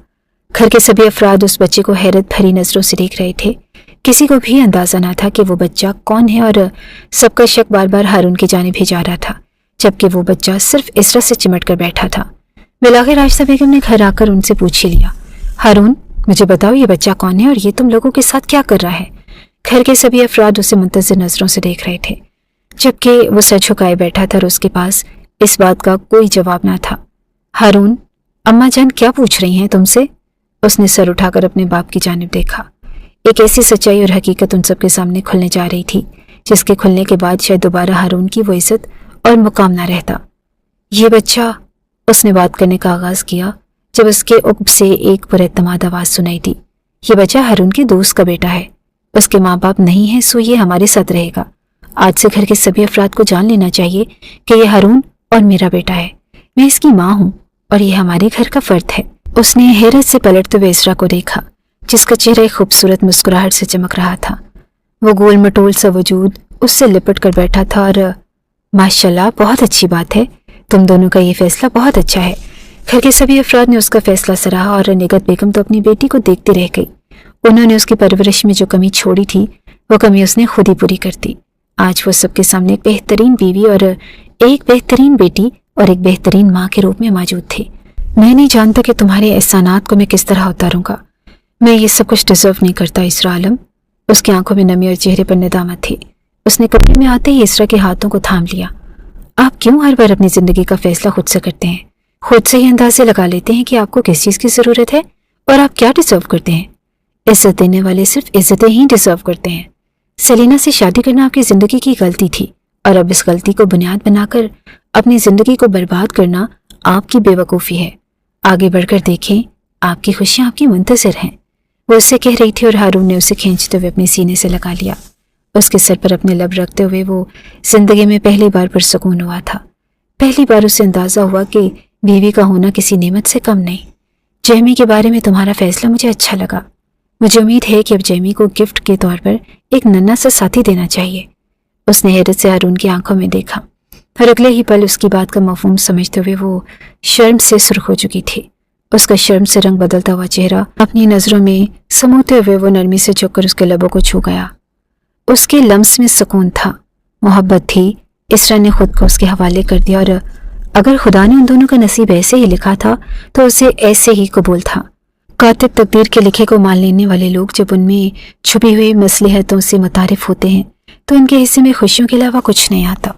घर के सभी अफराद उस बच्चे को हैरत भरी नजरों से देख रहे थे। किसी को भी अंदाजा न था कि वो बच्चा कौन है और सबका शक बार बार हारून की जानिब ही जा रहा था, जबकि वो बच्चा सिर्फ इसरा से चिमट कर बैठा था। बिलाखिर राशिदा बेगम ने घर आकर उनसे पूछ ही लिया, हारून मुझे बताओ ये बच्चा कौन है और ये तुम लोगों के साथ क्या कर रहा है। घर के सभी अफराद उसे मुंतज़िर नजरों से देख रहे थे, जबकि वो सर झुकाए बैठा था और उसके पास इस बात का कोई जवाब ना था। हारून, अम्मा जान क्या पूछ रही हैं तुमसे? उसने सर उठाकर अपने बाप की जानिब देखा। एक ऐसी सच्चाई और हकीकत उन सबके सामने खुलने जा रही थी जिसके खुलने के बाद शायद दोबारा हारून की वो इज्जत और मुकाम ना रहता। ये बच्चा, उसने बात करने का आगाज किया जब उसके उक्ब से एक पुरएतमाद आवाज सुनाई दी। ये बच्चा हारून के दोस्त का बेटा है। उसके माँ बाप नहीं है, सो ये हमारे साथ रहेगा आज से घर के सभी अफराद को जान लेना चाहिए कि ये हारून और मेरा बेटा है। मैं इसकी माँ हूँ और ये हमारे घर का फर्द है। उसने हैरत से पलटते हुए इसरा को देखा, जिसका चेहरा एक खूबसूरत मुस्कुराहट से चमक रहा था। वो गोल मटोल सा वजूद उससे लिपट कर बैठा था और माशाल्लाह, बहुत अच्छी बात है, तुम दोनों का ये फैसला बहुत अच्छा है। घर के सभी अफराद ने उसका फैसला सराहा और निगहत बेगम तो अपनी बेटी को देखती रह गई। उन्होंने उसकी परवरिश में जो कमी छोड़ी थी वो कमी उसने खुद ही पूरी कर दी। आज वो सबके सामने एक बेहतरीन बीवी और एक बेहतरीन बेटी और एक बेहतरीन माँ के रूप में मौजूद थी। मैं नहीं जानता कि तुम्हारे एहसानात को मैं किस तरह उतारूंगा। मैं ये सब कुछ डिजर्व नहीं करता इसरा आलम। उसकी आंखों में नमी और चेहरे पर नदामत थी। उसने कमरे में आते ही इसरा के हाथों को थाम लिया। आप क्यों हर बार अपनी जिंदगी का फैसला खुद से करते हैं? खुद से ही अंदाजे लगा लेते हैं कि आपको किस चीज़ की ज़रूरत है और आप क्या डिजर्व करते हैं। इज्जत देने वाले सिर्फ इज्जतें ही डिजर्व करते हैं। सेलिना से शादी करना आपकी ज़िंदगी की गलती थी और अब इस गलती को बुनियाद बनाकर अपनी ज़िंदगी को बर्बाद करना आपकी बेवकूफ़ी है। आगे बढ़कर देखें, आपकी खुशियाँ आपकी मुंतज़िर हैं। वो उससे कह रही थी और हारून ने उसे खींचते हुए अपने सीने से लगा लिया। उसके सर पर अपने लब रखते हुए वो जिंदगी में पहली बार पुरसकून हुआ था। पहली बार उसे अंदाज़ा हुआ कि बीवी का होना किसी नेमत से कम नहीं। जेमी के बारे में तुम्हारा फैसला मुझे अच्छा लगा। मुझे उम्मीद है कि अब जेमी को गिफ्ट के तौर पर एक नन्हा सा साथी देना चाहिए। उसने हैरत से हारून की आंखों में देखा और अगले ही पल उसकी बात का मफहूम समझते हुए वो शर्म से सुर्ख हो चुकी थी। उसका शर्म से रंग बदलता हुआ चेहरा अपनी नज़रों में समूते हुए वो नरमी से झुककर उसके लबों को छू गया। उसके लम्स में सुकून था, मोहब्बत थी। इसरा ने खुद को उसके हवाले कर दिया और अगर खुदा ने उन दोनों का नसीब ऐसे ही लिखा था तो उसे ऐसे ही कबूल था। कातिब तकदीर के लिखे को मान लेने वाले लोग जब उनमें छुपी हुई मसलहतों से मुतारिफ होते हैं तो उनके हिस्से में खुशियों के अलावा कुछ नहीं आता।